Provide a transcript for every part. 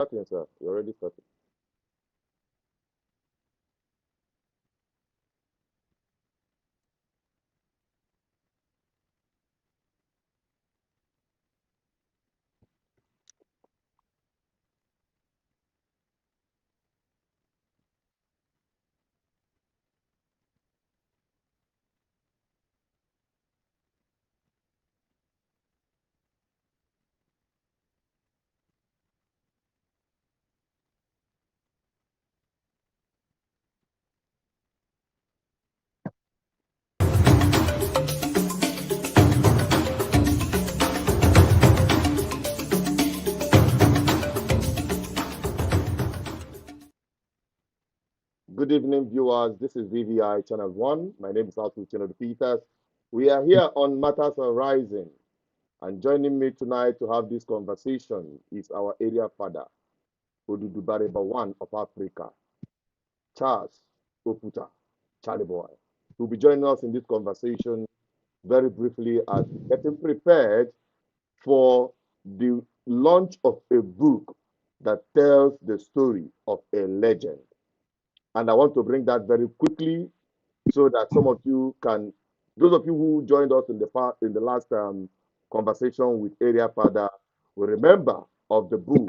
Starting, sir. You're already started. Good evening, viewers. This is VVI Channel 1. My name is Arthur Channel Peters. We are here on Matters Arising. And joining me tonight to have this conversation is our area father, Odudubareba One of Africa, Charles Oputa, Charlie Boy. Who will be joining us in this conversation very briefly as getting prepared for the launch of a book that tells the story of a legend. And I want to bring that very quickly so that some of you can, those of you who joined us in the last conversation with Area Father will remember of the book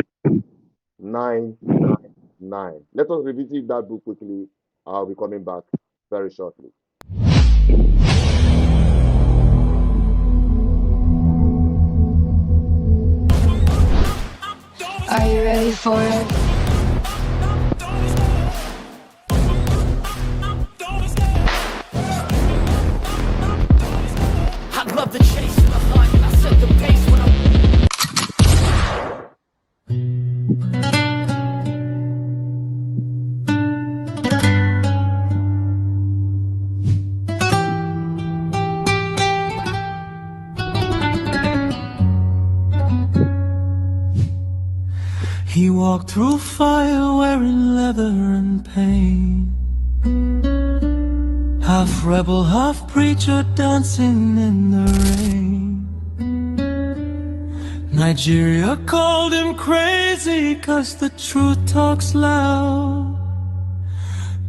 999. Let us revisit that book quickly. I'll be coming back very shortly. Are you ready for it? I love the chase in the hunt, and I set the pace when He walked through fire wearing leather and pain, half rebel, half preacher dancing in the rain. Nigeria called him crazy 'cause the truth talks loud.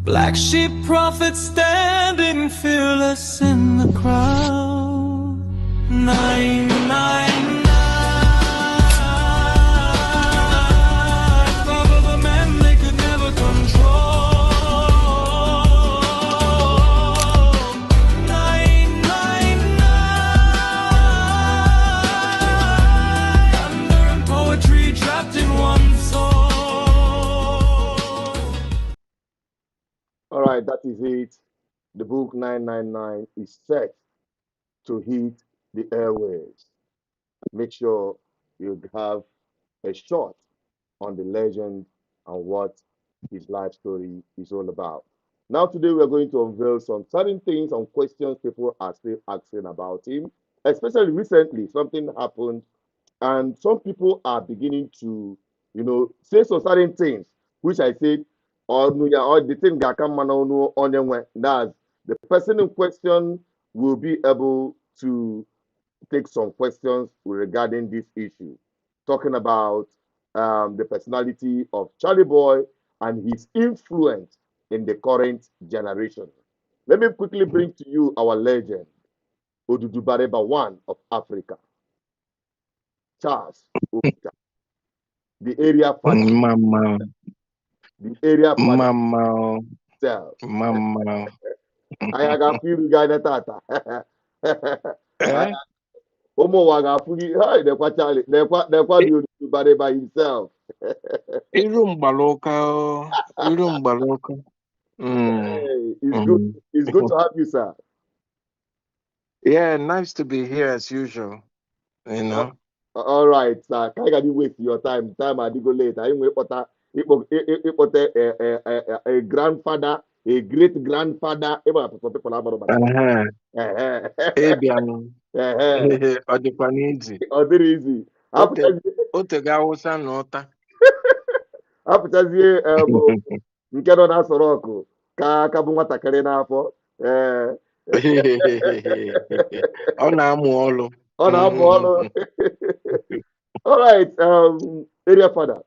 Black sheep prophet standing fearless in the crowd. 999. All right, that is it. The book 999 is set to hit the airwaves. Make sure you have a shot on the legend and what his life story is all about. Now, today we are going to unveil some certain things and questions people are still asking about him. Especially recently, something happened, and some people are beginning to, say some certain things, which I said, or the thing that come on that's the person in question will be able to take some questions regarding this issue, talking about the personality of Charlie Boy and his influence in the current generation. Let me quickly bring to you our legend, Odudubareba One of Africa, Charles Oputa, the area father, Mama, the area father mama, himself. mama. I got few guy na tata. Eh? Omo waga fugi, hi, the Odudubareba himself. Iru mbaloka, iru mbaloka. Hey, it's good. It's good to have you, sir. Yeah, nice to be here as usual. You Uh, know. all right, sir. Can I get you waste your time? Time I did go late. I wait for that. A grandfather, a great grandfather. Some people have Uh-huh. Ebiano. Odikwaniji. Other easy. Otega Hausa nota. Apụtazie nke nọ na-asọrọ ọkụ ka aka bụ nwatakịrị n'afọ. Ọ na-amụ ọlụ. Ọ na-amụ ọrụ. All right, area father.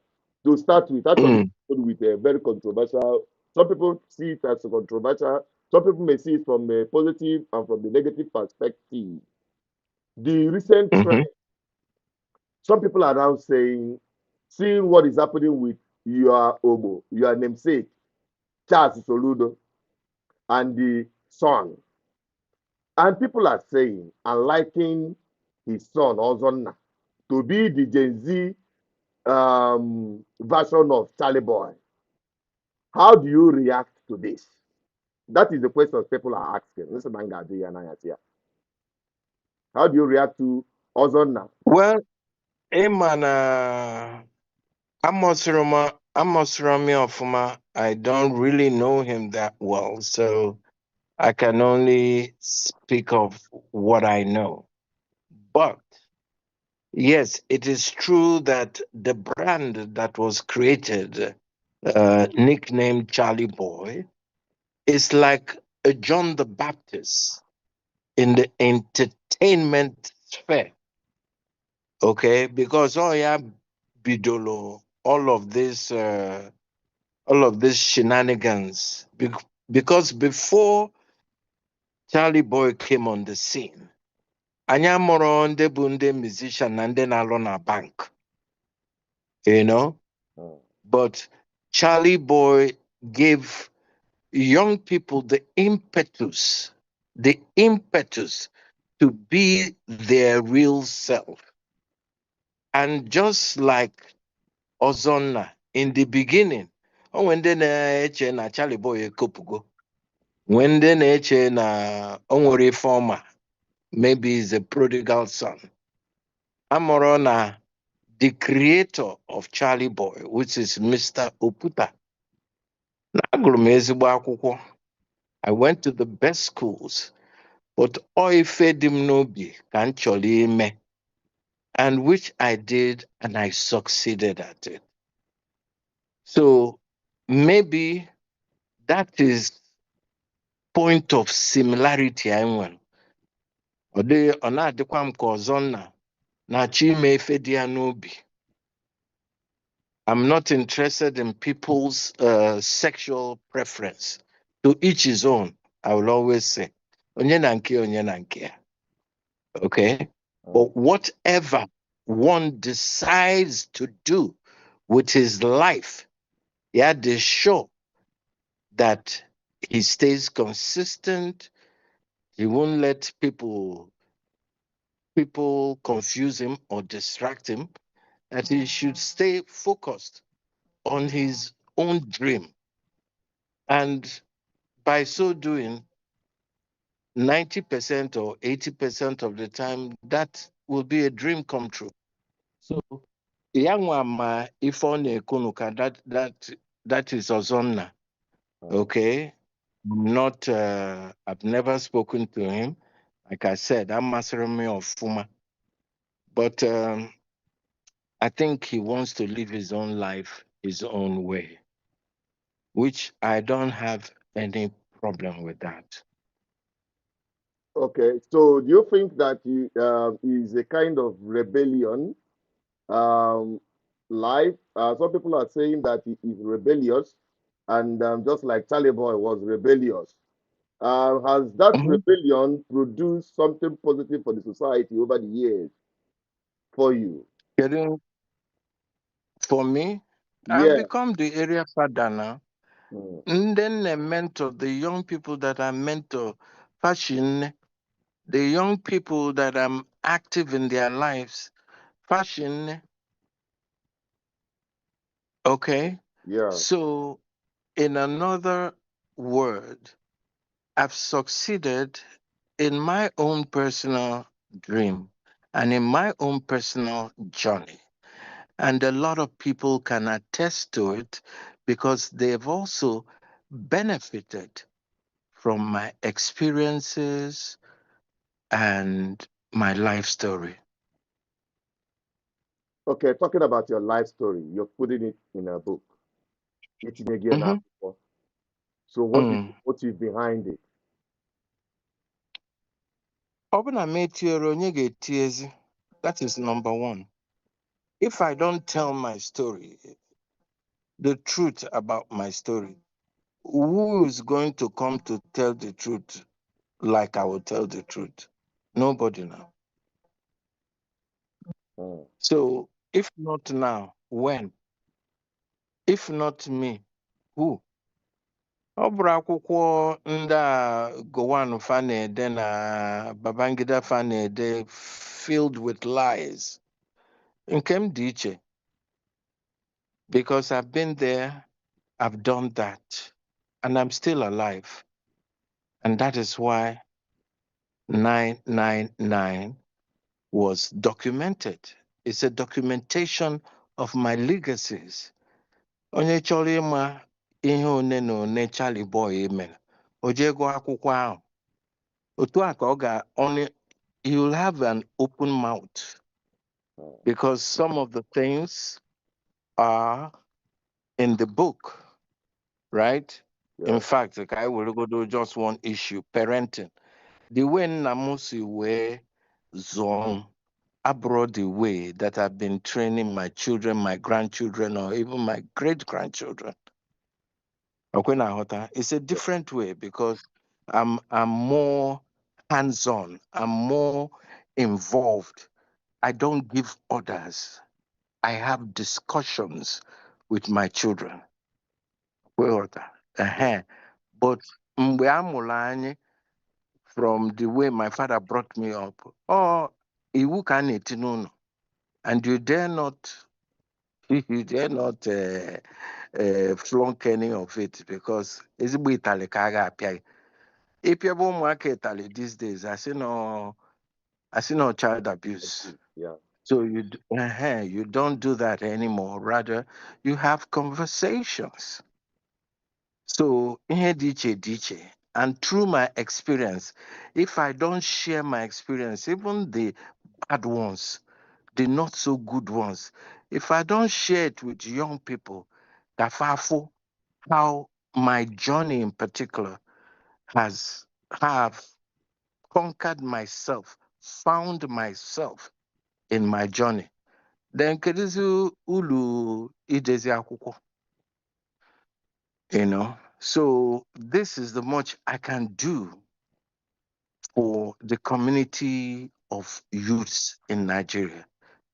To start with, actually, Mm, with a very controversial. Some people see it as controversial. Some people may see it from a positive and from the negative perspective. The recent trend, mm-hmm. some people are now saying, seeing what is happening with your namesake, Charles Soludo, and the son. And people are saying and liking his son, Ozonna, to be the Gen Z version of Charlie Boy. How do you react to this? That is the question people are asking. How do you react to Ozonna? Well, Emana Amos Rami Ofuma, I don't really know him that well, so I can only speak of what I know. But yes, it is true that the brand that was created, nicknamed Charlie Boy, is like a John the Baptist in the entertainment sphere. Okay, because oh yeah, bidolo, all of these shenanigans. Because before Charlie Boy came on the scene, anya moro ndị bụ ndị musician na ndị na-alụ na bank, you know. Mm. But Charlie Boy gave young people the impetus to be their real self. And just like Ozonna in the beginning, oh, when they na-eche na Charlie Boy ekopugo, when they na-eche na onwere former, maybe he's a prodigal son. Amoro na the creator of Charlie Boy, which is Mr. Oputa. Na agụrụ m ezigbo akwụkwọ. I went to the best schools, but ọ ife dị m n'obi ka m chọrọ ime, and which I did, and I succeeded at it. So maybe that is point of similarity I nwere. Ọ na-adịkwa m ka Ozonna na-achọ ime ife dị ya n'obi. I'm not interested in people's sexual preference. To each his own, I will always say. Onye na nke, onye na nke ya. Okay? Mm. But whatever one decides to do with his life, yeah, they show that he stays consistent. He won't let people confuse him or distract him. That he should stay focused on his own dream. And by so doing, 90% or 80% of the time, that will be a dream come true. So, Yangwama Ifone Kunuka, that is Ozonna. Mm. Okay. Not, I've never spoken to him. Like I said, I'm Maserami of Fuma. But I think he wants to live his own life his own way, which I don't have any problem with that. Okay, so do you think that you is a kind of rebellion um, life? Some people are saying that he is rebellious, and just like Charlie Boy was rebellious. Has that Mhm. rebellion produced something positive for the society over the years for you? Getting For me, I've Yeah. become the area father now. Mm. And then a mentor, the young people that I mentor, fashion, the young people that I'm active in their lives, fashion, okay? Yeah. So, in another word, I've succeeded in my own personal dream and in my own personal journey. And a lot of people can attest to it because they've also benefited from my experiences and my life story. Okay, talking about your life story, you're putting it in a book. It's in again Mhm. now. So what is the Mm. motive behind it? Ọ bụ na m etinyere, onye ga-eti ezi? That is number one. If I don't tell my story, the truth about my story. Who is going to come to tell the truth like I will tell the truth? Nobody now. So if not now, when? If not me, who? Ọ bụrụ akwụkwọ ndị a Gowon fa na-ede na Babangida fa na-ede filled with lies. Nke m dị iche, because I've been there, I've done that, and I'm still alive. And that is why 999 was documented. It's a documentation of my legacies. Onye chọrọ ịma ihe one na one Charly Boy mere, o jee gụọ akwụkwọ ahụ. Otu a ka ọ ga you'll have an open mouth, because some of the things are in the book, right? Yeah. In fact, like I will go to just one issue, parenting. The way Namusi were zone abroad, the way that I've been training my children, my grandchildren, or even my great grandchildren. It's a different way because I'm more hands-on, I'm more involved. I don't give orders. I have discussions with my children. But mgbe a mụrụ anyị, from the way my father brought me up, iwu ka a na-eti n'ụlọ, and you dare not flunk any of it, because ezigbo itali ka a ga-apịa gị. Ịpịaba ụmụaka itali these days, I say no child abuse. Yeah. So you don't do that anymore. Rather, you have conversations. So ihe dị iche. And through my experience, if I don't share my experience, even the bad ones, the not so good ones, if I don't share it with young people, Gafafo, how my journey in particular have conquered myself, found myself in my journey, then kedizu ulu idezi akwụkwọ. So this is the much I can do for the community of youths in Nigeria,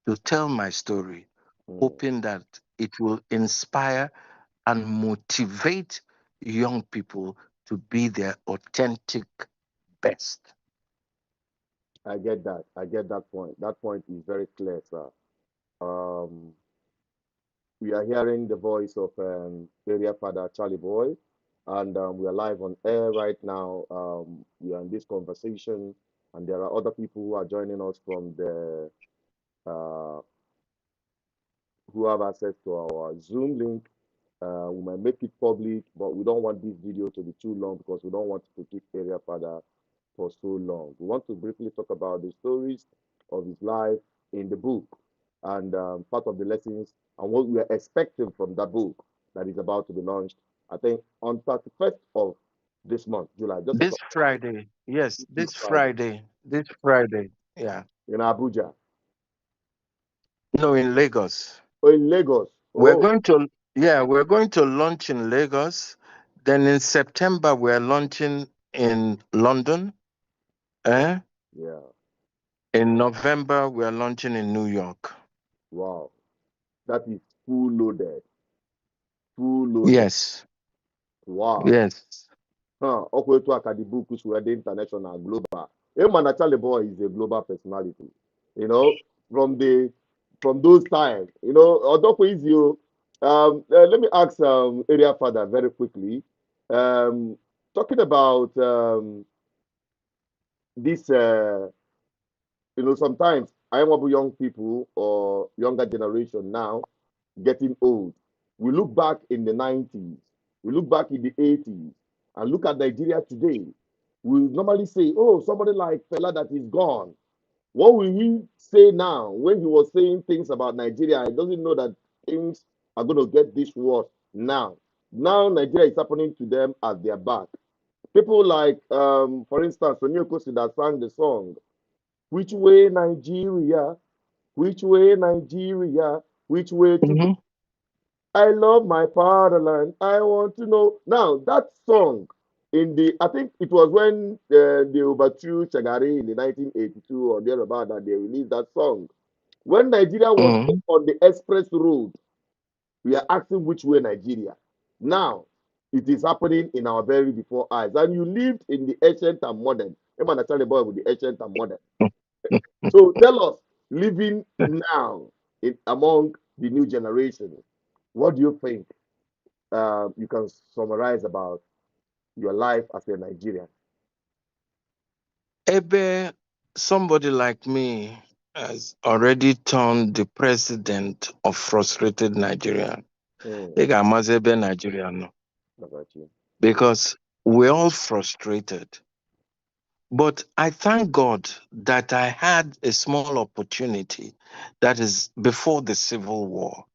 to tell my story, hoping that it will inspire and motivate young people to be their authentic best. I get that. I get that point. That point is very clear, sir. We are hearing the voice of area father Charly Boy, and we are live on air right now. We are in this conversation, and there are other people who are joining us from the who have access to our Zoom link. We might make it public, but we don't want this video to be too long because we don't want to keep area father for so long. We want to briefly talk about the stories of his life in the book, and part of the lessons and what we are expecting from that book that is about to be launched, I think, on 31st of this month, July. This Friday. Yes, this Friday. This Friday. Yeah. In Abuja. No, in Lagos. Oh, in Lagos. We're going to launch in Lagos. Then in September, we're launching in London. Yeah. In November, we're launching in New York. Wow. That is full loaded. Full loaded. Yes. Wow. Yes. Okay, to the book which were the international global. Emmanuel Charly Boy is a global personality. From those times, although is you. Let me ask area father very quickly. Talking about this, sometimes I am young people or younger generation now getting old. We look back in the 90s, we look back in the 80s, and look at Nigeria today. We normally say, oh, somebody like Fela that is gone. What will he say now when he was saying things about Nigeria? He doesn't know that things are going to get this worse now. Now Nigeria is happening to them at their back. People like, for instance, Sonio Kosi that sang the song, Which Way Nigeria? Which way Nigeria? Which way to I love my fatherland. I want to know. Now, that song I think it was when they overthrew Chagari in the 1982 or thereabout that they released that song. When Nigeria was Mm. on the express road, we are asking which way Nigeria. Now, it is happening in our very before eyes. And you lived in the ancient and modern. I'm understand the boy with the ancient and modern. So tell us, living now among the new generation, what do you think you can summarize about your life as a Nigerian? Ebe, somebody like me has already turned the president of frustrated Nigeria. Hmm, Ị ga-amazi ebe Nigeria nọ. look at you. Because we're all frustrated. But I thank God that I had a small opportunity that is before the Civil War,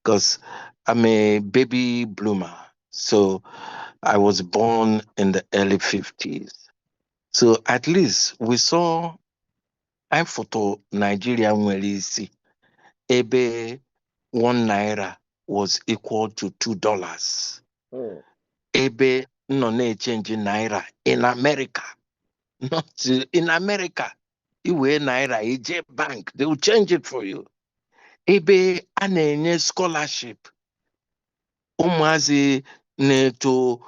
because I'm a baby bloomer. So I was born in the early 50s. So at least we saw I photo Nigeria nwere isi ebe 1 naira was equal to $2. Hmm, Ebe nọ na-echenji naira in America. Not in America. Iwe naira, ije bank, they will change it for you. Ebe a na-enye scholarship, ụmụazị na-eto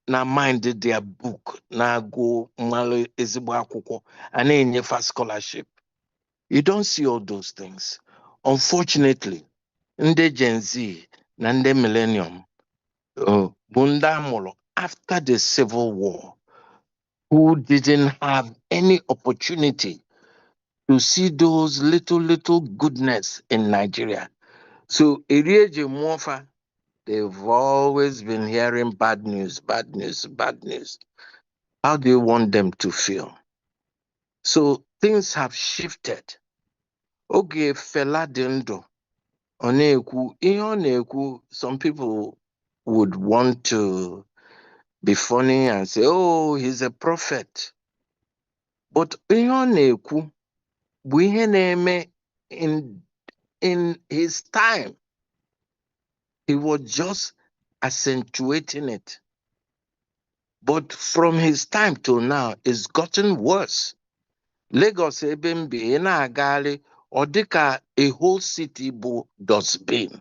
na mind their book, na-agụ mmalụ ezigbo akwụkwọ, a na-enyefa scholarship. You don't see all those things. Unfortunately, ndị Gen Z na ndị Millennium bụ ndị amụrụ after the Civil War who didn't have any opportunity to see those little goodness in Nigeria. So Erieji Mwofa, they've always been hearing bad news, bad news, bad news. How do you want them to feel? So things have shifted. Oge Fela dị ndụ, ọ na-ekwu, ihe ọ na-ekwu, some people would want to be funny and say, oh, he's a prophet. But ihe ọ na-ekwu bụ ihe na-eme in his time. He was just accentuating it. But from his time till now, it's gotten worse. Lagos ebe m bi, ị na-agagharị, ọ dịka a whole city bụ dustbin.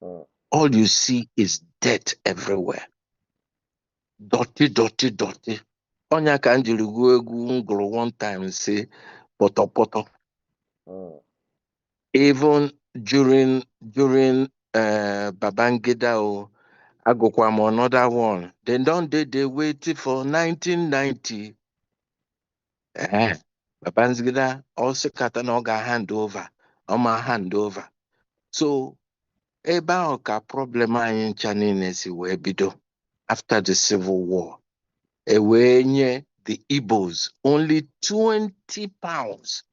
hmm, All you see is dirt everywhere. Dirty, dirty, dirty. Onya ka m jiri gụọ egwu m gụrụ one time say, poto poto. hmm, Even during Babangida, Agokwam another one. They waited for 1990. Eh, Babangida also Katanoga hand over. Oma hand over. So ebe ahụ ka problem anyị ncha niile si wee bido after the Civil War. E wee nye the Igbos only 20 pounds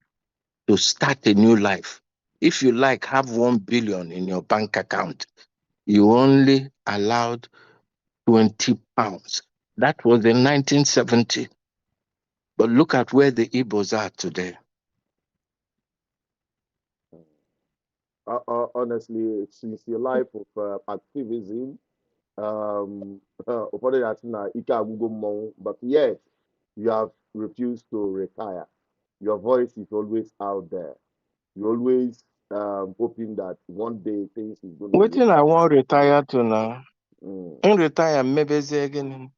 to start a new life. If you like have 1 billion in your bank account, you only allowed 20 pounds. That was in 1970. But look at where the Igbos are today. hmm. Honestly, since your life of activism, ụfọdụ ya asị na ike agwụgo mmọnwụ, but yet you have refused to retire. Your voice is always out there. You're always hoping that one day things is going to be. Waiting, I want retire to now. Mm. In retire, maybe again. In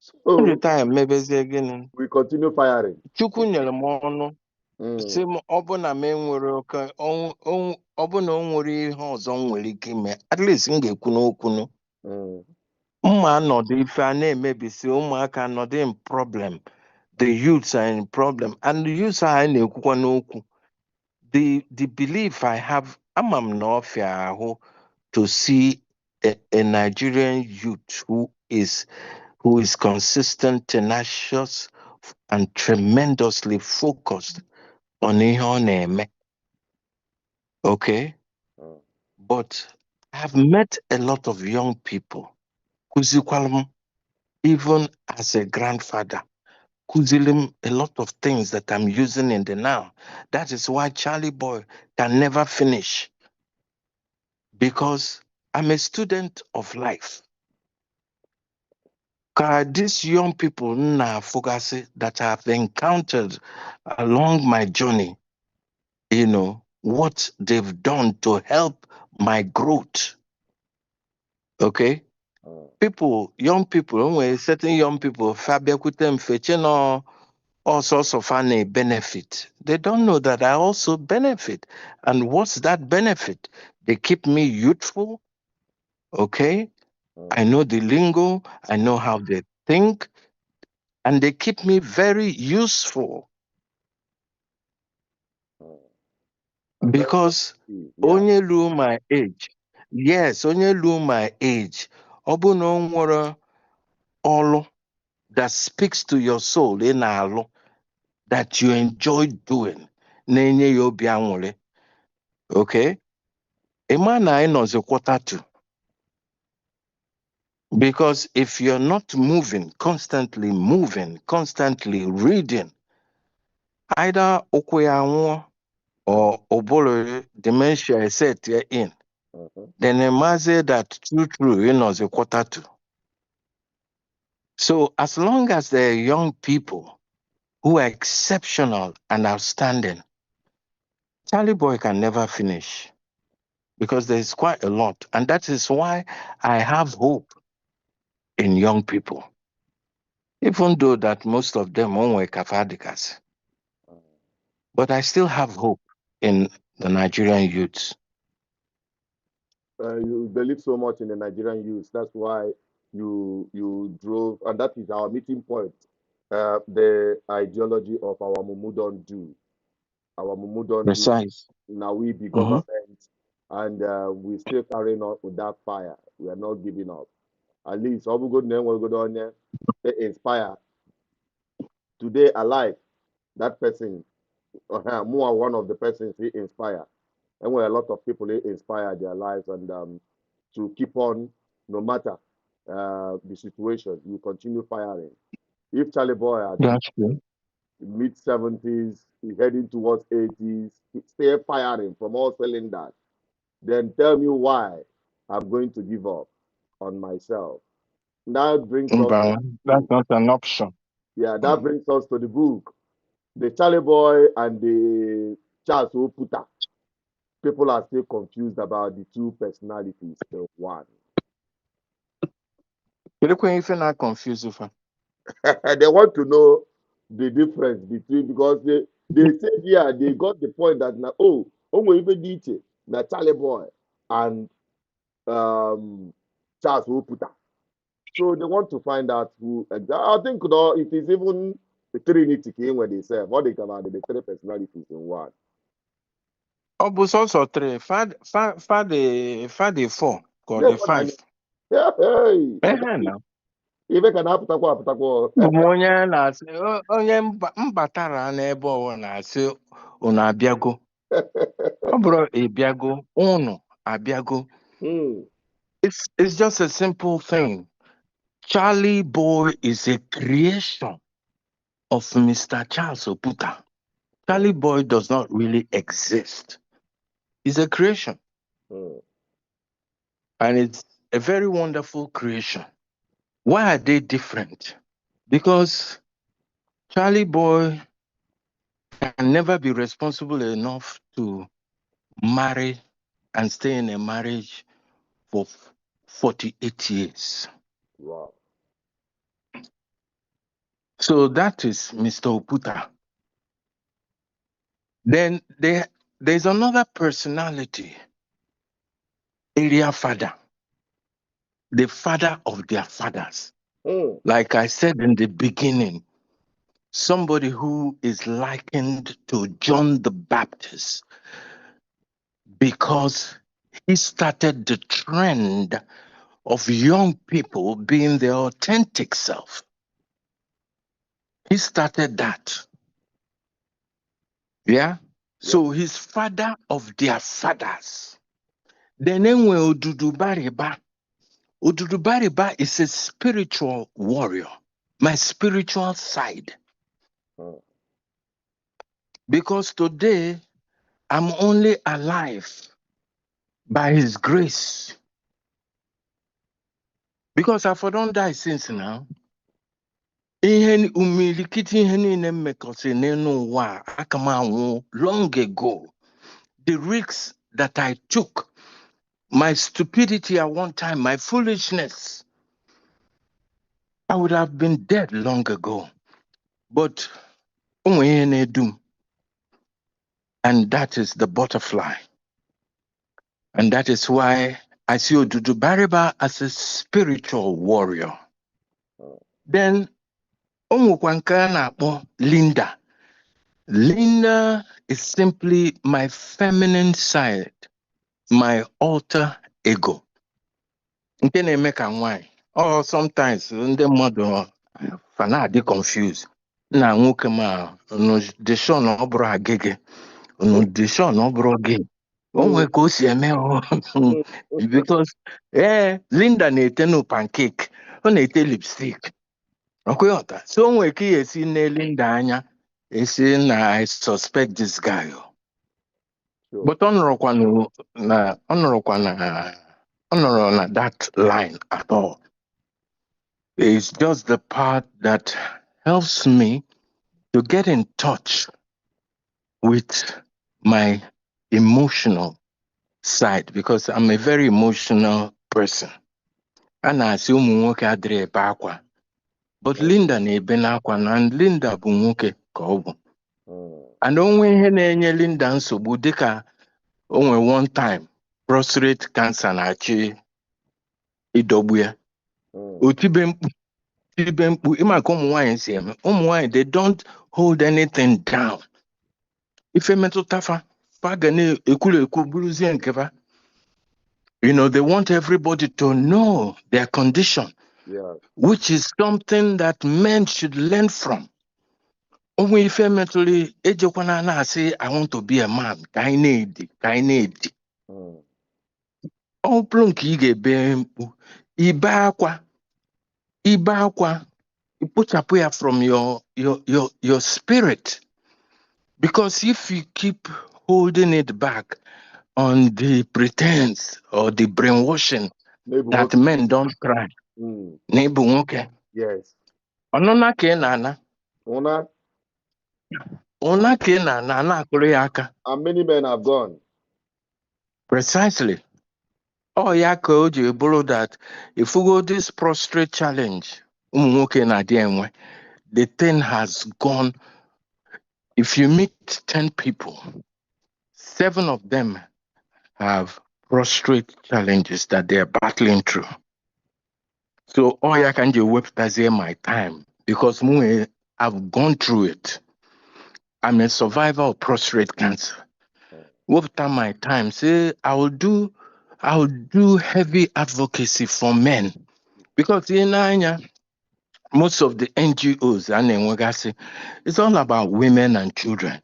So retire, maybe again. we continue firing. Chukwu nyere m ọnụ Mm, sị m ọ bụ na m enwere oke ọ bụ na o nwere ihe ọzọ m nwere ike ime at least m ga-ekwu n'okwunu mm, mma nọdụ ife a na-emebisi ụmụaka nọdụ in problem the youths are in problem and the youths a na-ekwukwa n'okwu the belief I have ama m na ọfịa ahụ to see a Nigerian youth who is consistent, tenacious, and tremendously focused on ihe ọ na-eme. Okay? mm, But I've met a lot of young people. Kuzikwalum, even as a grandfather, kuzilim a lot of things that I'm using in the now. That is why Charlie Boy can never finish. because I'm a student of life. These young people that I've encountered along my journey, what they've done to help my growth. Okay? Young people, when certain young people, Fabia Kutem Fecheno, all sorts of funny benefit. They don't know that I also benefit. And what's that benefit? They keep me youthful. Okay? I know the lingo, I know how they think, and they keep me very useful. Very Because yeah. only lu my age. Yes, only lu my age. Obuno nwere olu that speaks to your soul in alo that you enjoy doing. Na-enye ya obi aṅụrị. Okay? Ịma na anyị nọzi quarter to. Because if you're not moving, constantly reading, either ụkwụ ya anwụọ or obolo dementia is set in, then imagine that true, a quarter to. So as long as there are young people who are exceptional and outstanding, Charlie Boy can never finish because there's quite a lot. And that is why I have hope in young people. Even though that most of them are kafadikas. But I still have hope in the Nigerian youths. You believe so much in the Nigerian youth. That's why you drove, and that is our meeting point. The ideology of our Mumu don't do. Our Mumu don't do. Precise. Now we be Mm-hmm. government, and we still carrying on with that fire. We are not giving up. At least all we go name will go down there. They inspire. Today alive, that person, more one of the persons he inspire. And where a lot of people he inspire their lives and to keep on no matter the situation, you continue firing. If Charlie Boy at That's true. mid 70s, heading towards 80s, stay firing from all cylinders, then tell me why I'm going to give up on myself. That brings us But that's not an option. yeah, that brings us to the book. The Charlie Boy and the Charles Oputa. People are still confused about the two personalities in one. If you're not confused, They want to know the difference between because they say yeah they got the point that now even DJ na Charlie Boy and Charles Oputa. So they want to find out who I think it is even the Trinity came when they say what they come out the three personalities in one. Oh, but also three. Fad 4, or Yeah, the 5. yeah, hey. Now. Even can apụtakwa. Onye na-asị onye mbatara n'ebe ọwa na-asị unu abịago. Ọ bụrụ ịbịago, unu abịago. It's just a simple thing. Charlie Boy is a creation of Mr. Charles Oputa. Charlie Boy does not really exist. It's a creation. And it's a very wonderful creation. Why are they different? Because Charlie Boy can never be responsible enough to marry and stay in a marriage for 48 years. Wow. So that is Mr. Oputa. Then there's another personality, area Fada, the father of their fathers. Like I said in the beginning, somebody who is likened to John the Baptist because he started the trend of young people being their authentic self. He started that. Yeah? So he's father of their fathers. Then Odudu Bariba. Odudu Bariba is a spiritual warrior. My spiritual side. Because today I'm only alive by His grace. Because I don't die since now. Ihe umilikiti ihe niile mmekọsị n'elu ụwa a, aka m anwụ long ago. The risks that I took, my stupidity at one time, my foolishness, I would have been dead long ago. But ụmụ ihe na-edum, and that is the butterfly. And that is why I see Odudu Bariba as a spiritual warrior. Then ụmụkwa nke a na-akpọ Linda. Linda is simply my feminine side, my alter ego. Nke na-eme ka nwanyị. Or sometimes ndị mmadụ fana dị confused. Na nwoke ma unu dị sure na ọ bụrụ agịgị, unu dị sure na ọ bụrụ gị. O nwere ka o si eme because Linda na-ete no pancake, ọ na-ete lipstick. Okay, so o nwere ka ị esi nne Linda anya, esi na I suspect this guy. Sure. But ọ nọrọ na that line at all. It's just the part that helps me to get in touch with my emotional side, because I'm a very emotional person. And I assume nwoke adịrị ebe akwa. But Linda na-ebe n'akwa, and Linda bụ nwoke ka ọ bụ. And onwe ihe na-enye Linda nsogbu dịka onwe one time prostate cancer na-achị ịdọgbu ya. Otibe mkpu ịma ka ụmụ nwaanyị si eme. Ụmụ nwaanyị, they don't hold anything down. Ife metụta fa ga na-ekwuru buruzie nke fa. You know, they want everybody to know their condition, which is something that men should learn from. Onwe ife metụli ejekwana na-asị, I want to be a man, ka anyị na-edi. Ọ bụrụ nke ị ga-ebe mkpu, ibe akwa, ikpochapụ ya from your spirit. Because if you keep holding it back on the pretense or the brainwashing that men don't cry, n'ebu nwoke. Yes. Ọnụna ka ị na-ana. Ọna ka ị na-ana akụrụ ya aka. And many men have gone. Precisely. Oh, ya ka o ji bụrụ that if we go this prostrate challenge, ụmụ nwoke na-adị enwe, the thing has gone. If you meet 10 people, 7 of them have prostrate challenges that they're battling through. So all I can do is my time, because I've gone through it. I'm a survivor of prostrate cancer. After my time, say I'll do heavy advocacy for men, because in most of the NGOs and it's all about women and children.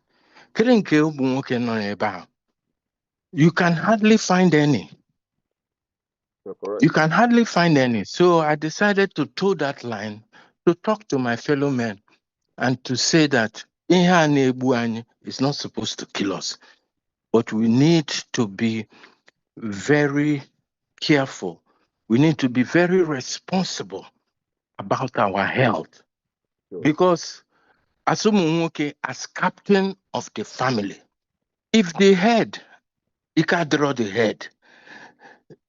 You can hardly find any. You can hardly find any. So I decided to toe that line, to talk to my fellow men, and to say that is not supposed to kill us. But we need to be very careful. We need to be very responsible about our health. Because as captain of the family, if the head, you can draw the head,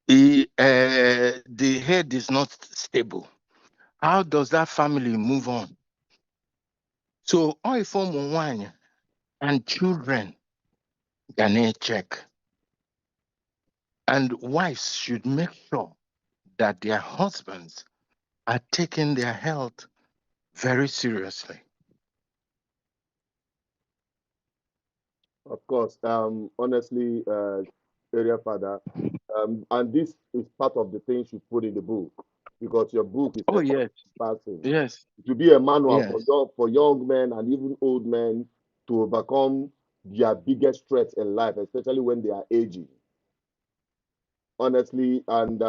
the head is not stable, how does that family move on? So all form one and children can check. And wives should make sure that their husbands are taking their health very seriously. Of course. Honestly, area Fada, and this is part of the things you put in the book, because your book is passing. Yes. To be a manual for young men and even old men to overcome their biggest threats in life, especially when they are aging. Honestly, and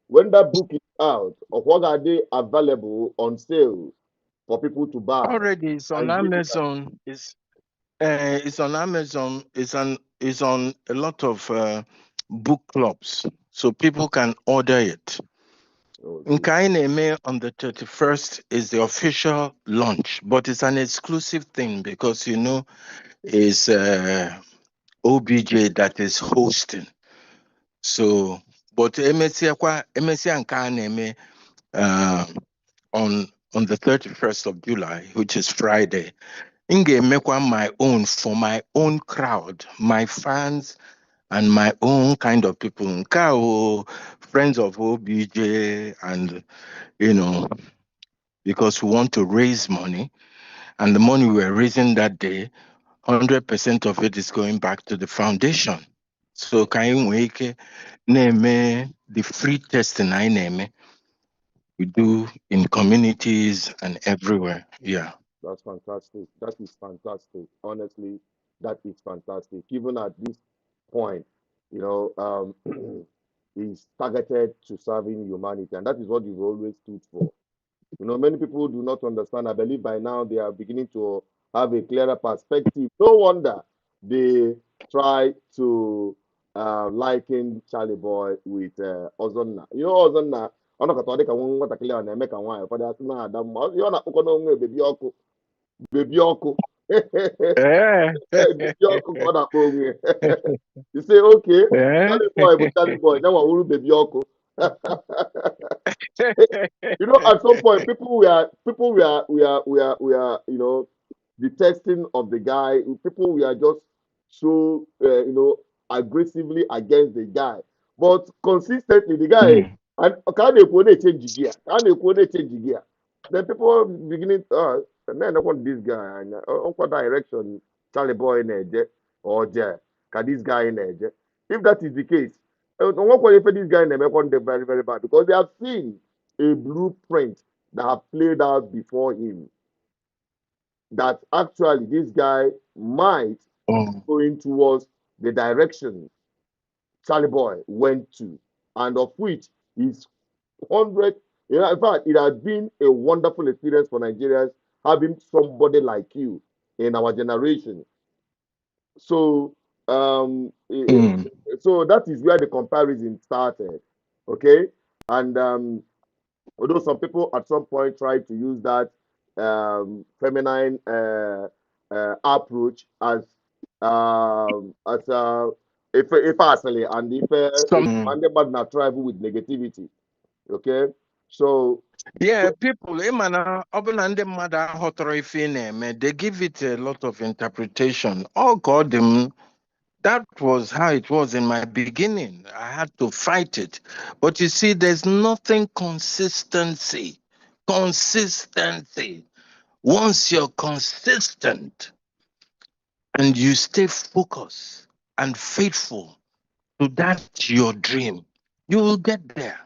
when that book is out, of what are they available on sale for people to buy? Already, it's on Amazon. It's on Amazon. It's on a lot of book clubs, so people can order it. Oh, Nkaineme on the 31st is the official launch, but it's an exclusive thing because it's OBJ that is hosting. So, but MSC Nkaineme on the 31st of July, which is Friday. Inge make one my own for my own crowd, my fans, and my own kind of people. Nkao, friends of OBJ, and because we want to raise money, and the money we're raising that day, 100% of it is going back to the foundation. So can you make name the free testing I name we do in communities and everywhere. Yeah. that's fantastic. That is fantastic. Honestly, that is fantastic. Even at this point, is targeted to serving humanity, and that is what you've always stood for. Many people do not understand. I believe by now they are beginning to have a clearer perspective. No wonder they try to liken Charlie Boy with Ozonna. Ozonna, ọ nọkọta dịka nwatakịrị a na-eme ka nwaanyị ụfọdụ asị na-ada mma ihe ọ na-akpọkọ n'onwe bebi ọkụ bebi ọkụ ka ọ na-akpọ onwe you say okay, Charlie Boy bụ Charlie Boy ya nwawuru bebi ọkụ. At some point, people were, the testing of the guy. People were just so, aggressively against the guy. But consistently, the guy, and can they change gear? Can they change gear? Then people beginning, and then I want this guy, and what direction Charlie Boy in Eje or Jer? Can this guy in Eje? If that is the case, what qualify this guy in Eje very, very bad because they have seen a blueprint that have played out before him that actually this guy might going towards the direction Charlie Boy went to, and of which is 100. In fact, it has been a wonderful experience for Nigerians having somebody like you in our generation. So, so that is where the comparison started. Okay, and although some people at some point tried to use that feminine approach as if actually and if and not travel with negativity. Okay, so people, they give it a lot of interpretation. Oh God, that was how it was in my beginning. I had to fight it. But you see, there's nothing consistency. Consistency. Once you're consistent and you stay focused and faithful to that your dream, you will get there.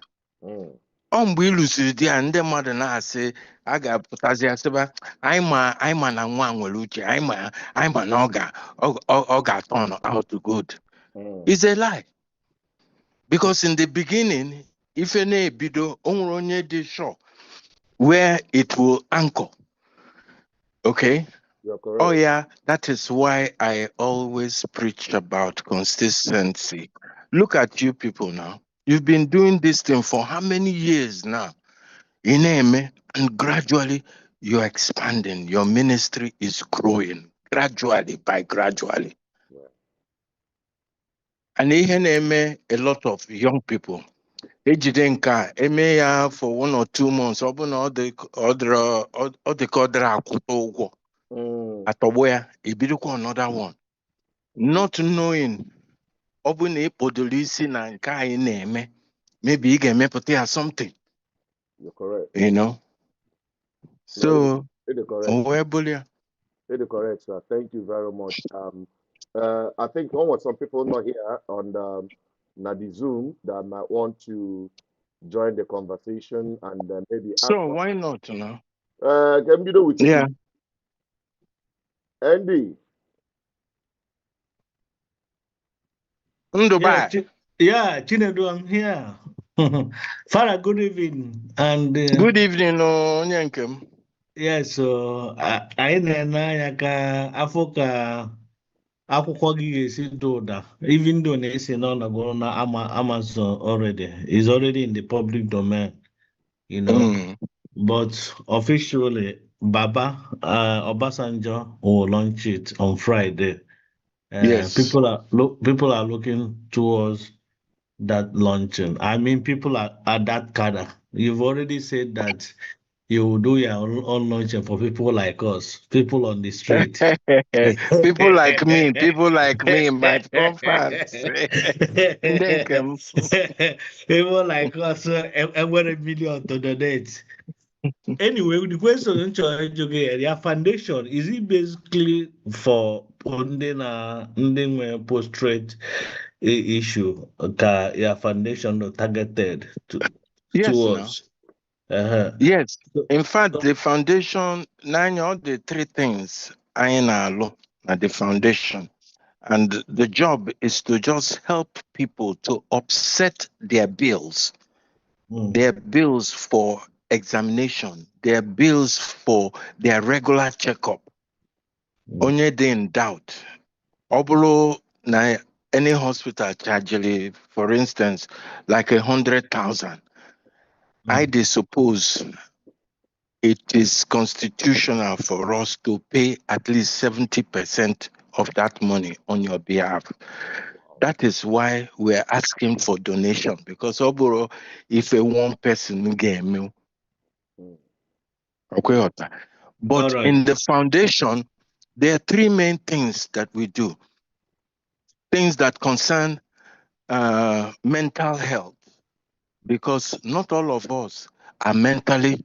Mgbe ịlụsiri di ya ndị mmadụ na-asị a ga-apụtazi asịba anyị ma na nwa nwere uche anyị ma na ọ ga-turn out good. It's a lie. Because in the beginning, if any ebido onwere onye dị sure where it will anchor. Okay? You're correct. Oh yeah, that is why I always preach about consistency. Look at you people now. You've been doing this thing for how many years now? And gradually you're expanding. Your ministry is growing gradually by gradually. Yeah. And a lot of young people. Ejidenka, ya for 1 or 2 months. Open all the Atoboya, ibidukwa another one. Not knowing obune podolisi na nka na-eme, maybe he can emepụta something. You're correct. So, you're correct, sir. Thank you very much. I think some people not here on the Zoom that might want to join the conversation and maybe. So why not now? Can we do with you? Andy. Yeah, Chinedu, I'm here. Fada, good evening. And good evening, Nyankem. Yes, so I Africa akwụkwọ gị ga-esi dị ụda even though na-esi na ọ nọgoro na Amazon already is already in the public domain, you know. But officially, Baba Obasanjo will launch it on Friday. Yes. People are looking towards that launching. I mean, people are at that cadre. You've already said that you will do your own launching for people like us, people on the street. People like me, my fans. Thank you. People like us, every million to donate. Anyway, the question their foundation, is it basically for post-trade issue? Your foundation targeted Yes, now. towards? Uh-huh. Yes. In fact, the foundation, all the three things I know at the foundation. And the job is to just help people to offset their bills, their bills for examination, their bills for their regular checkup. Only they in doubt. Obolo na any hospital charge, for instance, like 100,000. I suppose it is constitutional for us to pay at least 70% of that money on your behalf. That is why we're asking for donation, because Oboro, if a one person get meal, okay. But Right. in the foundation, there are three main things that we do. Things that concern mental health, because not all of us are mentally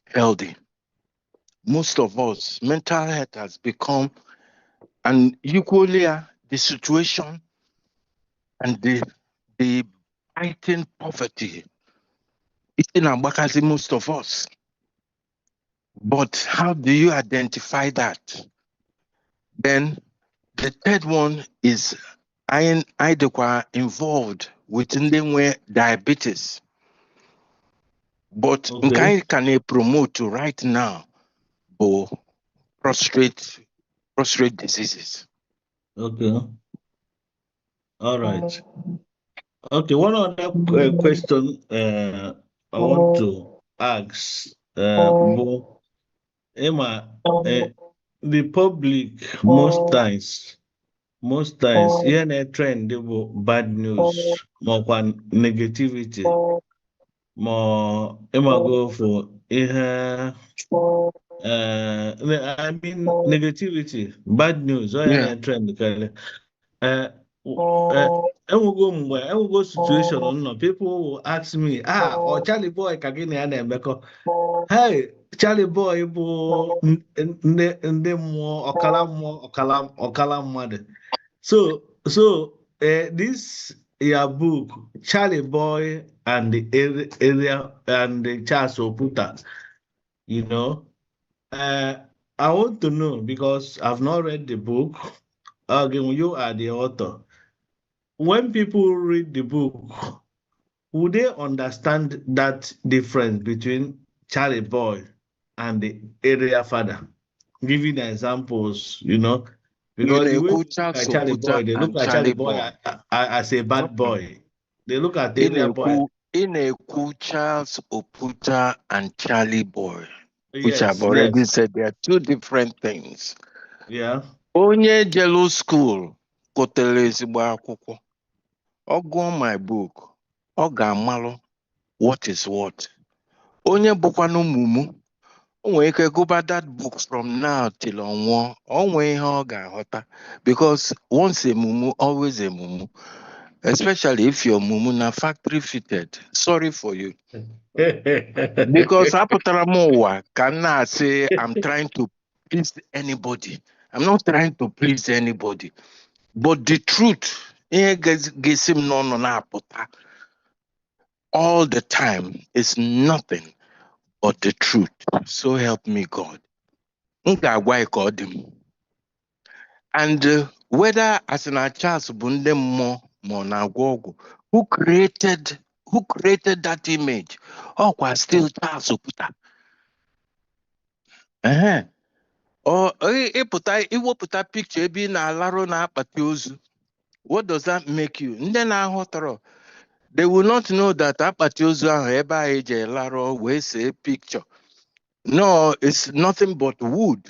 healthy. Most of us, mental health has become an equally the situation and the fighting poverty. It's in Abakazi, most of us. But how do you identify that? Then the third one is I involved with diabetes. But Okay. can I promote right now for prostate diseases? Okay. All right. Okay. One other question I want to ask, Emma, the public most times, ihe na-trend bụ bad news makwa negativity ma ịmago for ihe I mean negativity, bad news, ọ ya na-trend karịa. Enwego situation nọ, people will ask me, or Charlie boy ka gị na ya na-emekọ. Hey, Charlie boy bụ ndị mmụọ ọkala mmadụ. So this your book, Charlie Boy and the area and the Charles Oputa, you know, I want to know because I've not read the book. Again, you are the author. When people read the book, would they understand that difference between Charlie Boy and the area father? Giving examples, you know, because the way they look at Charlie Boy, they look at Charlie Boy as a bad boy. They look at the area boy. In a Charles Oputa and Charlie Boy, which Yes, I've already said, they are two different things. Yeah. Onye Jello School, kotere ezigbo akwụkwọ. Ọgụọ my book, ọ ga-amalụ what is what. Onye bụkwanụ mumu, o nwere ike gụba that book from now till ọnwụọ, o nwee ihe ọ ga-aghọta. Because once a mumu, always a mumu. Especially if you're mumu na factory fitted. Sorry for you. Because apụtara m ụwa ka m na-asị I'm trying to please anybody. I'm not trying to please anybody. But the truth, ihe ga-esi m n'ọnụ na-apụta all the time is nothing but the truth. So help me God. M ga-agwa ka ọ dị m. And whether as in a Charles bụ ndị mmụọ ma ọ na-agwọ ọgwụ, who created that image? Ọkwa still Charles Oputa. Or iwepụta picture ebe ị na-alarụ na-akpati ozu. What does that make you? Ndị na-aghọtara, they will not know that akpati ozu ahụ ebe ahụ eji elarụ wee see picture. No, it's nothing but wood.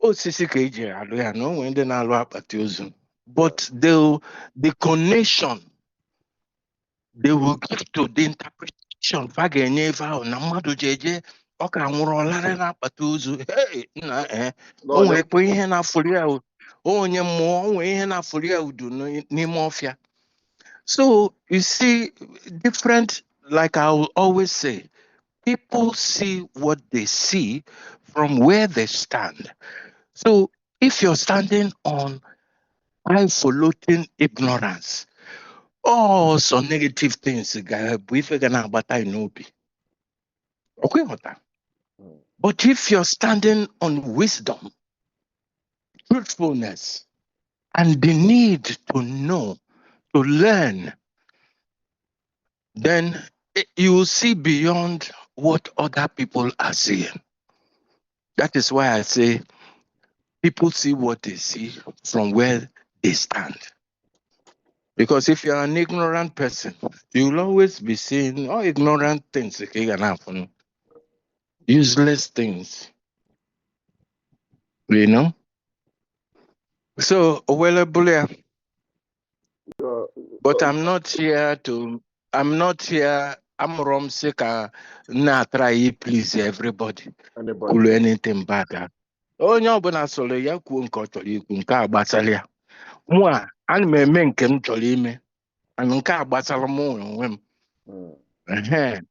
Osisi ka eji alụ ya na onwe ndị na-alụ akpati ozu. But the connection they will give to the interpretation fa ga-enye ebe ahụ na mmadụ ji eje ọ ka nwụrụ ọlara na-akpata ozu. Hey, nna o nwekwa ihe na-afụrụ ya onye mmụọ, o nwee ihe na-afụrụ ya udo n'ime ọfịa. So you see, different, like I will always say, people see what they see from where they stand. So if you're standing on high-floating ignorance, all some negative things bụ ife ga na-agbata n'obi. Okay, but if you're standing on wisdom, truthfulness, and the need to know, to learn, then you will see beyond what other people are seeing. That is why I say people see what they see from where they stand. Because if you're an ignorant person, you'll always be seeing all ignorant things, useless things, you know? So, well, but I'm not here, I'm Romsika, not try please everybody. Cool anything bad. Onye ọbụla sọrọ ya kwuo nke ọ chọrọ ikwu, nke a gbasara ya. Mụa, ana m eme nke m chọrọ ime, and nke a gbasara m onwe m.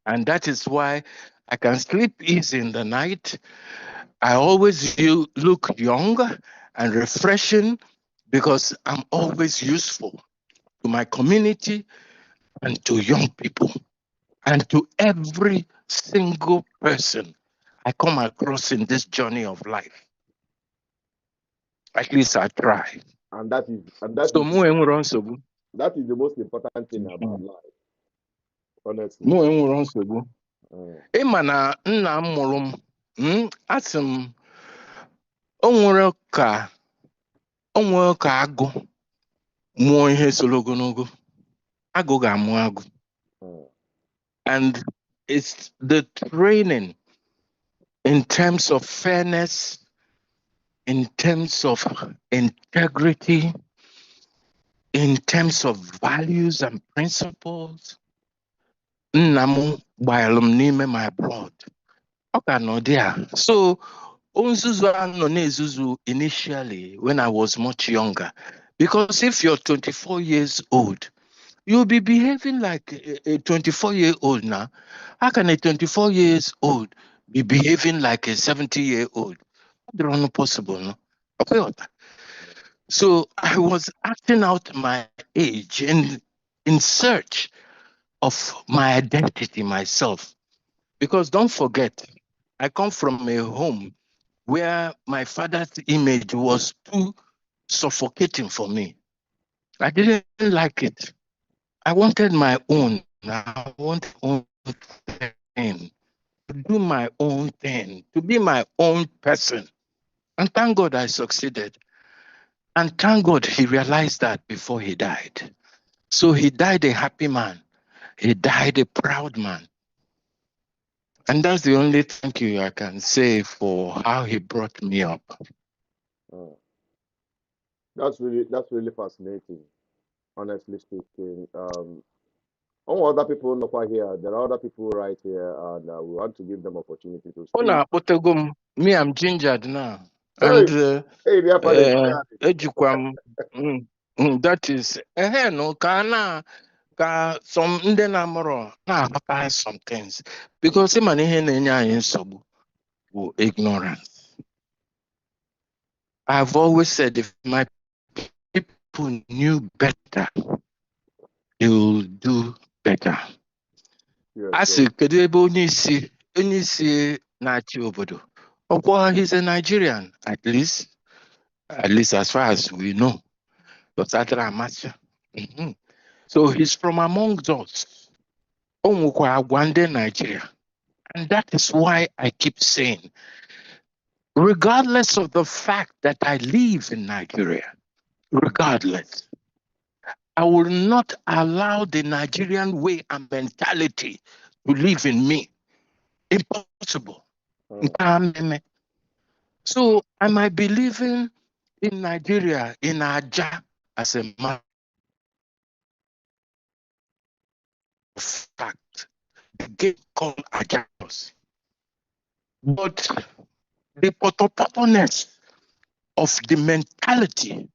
And that is why I can sleep easy in the night. I always look young and refreshing because I'm always useful to my community and to young people and to every single person I come across in this journey of life. At least I try. And that is So that is the most important thing about life. Honestly. Ịma na nna m mụrụ m, asị m, o nwere ka agụ mụọ ihe soro ogologo. Agụ ga-amụ agụ. And it's the training in terms of fairness, in terms of integrity, in terms of values and principles. Nna m gbara m n'ime my blood. Ọ ka nọ there. So Onzuzu nọ na-ezuzu initially when I was much younger. Because if you're 24 years old, you'll be behaving like a 24-year-old now. How can a 24 years old be behaving like a 70-year-old? That's not possible, no? Okay. So I was acting out my age in search of my identity, myself. Because don't forget, I come from a home where my father's image was too suffocating for me. I didn't like it. I wanted my own. I wanted my own thing, to do my own thing, to be my own person. And thank God I succeeded. And thank God he realized that before he died. So he died a happy man. He died a proud man. And that's the only thank you I can say for how he brought me up. That's really fascinating, honestly speaking. Other people not quite here. There are other people right here, and we want to give them opportunity to speak. Me, I'm gingered now. Hey, And hey, that is no ka some ndị na-amụrụ na-aghọta some things because ịma na ihe na-enye anyị nsogbu bụ ignorance. I've always said if my people knew better, they will do better. Asị kedu ebe onye isi na-achị obodo? Ọkwa he's a Nigerian, at least as far as we know. But so he's from among us. Nigeria. And that is why I keep saying, regardless of the fact that I live in Nigeria, regardless, I will not allow the Nigerian way and mentality to live in me. Impossible. So I might be living in Nigeria, in Aja, as a matter of fact, the game called Ajos. But the potopotoness of the mentality,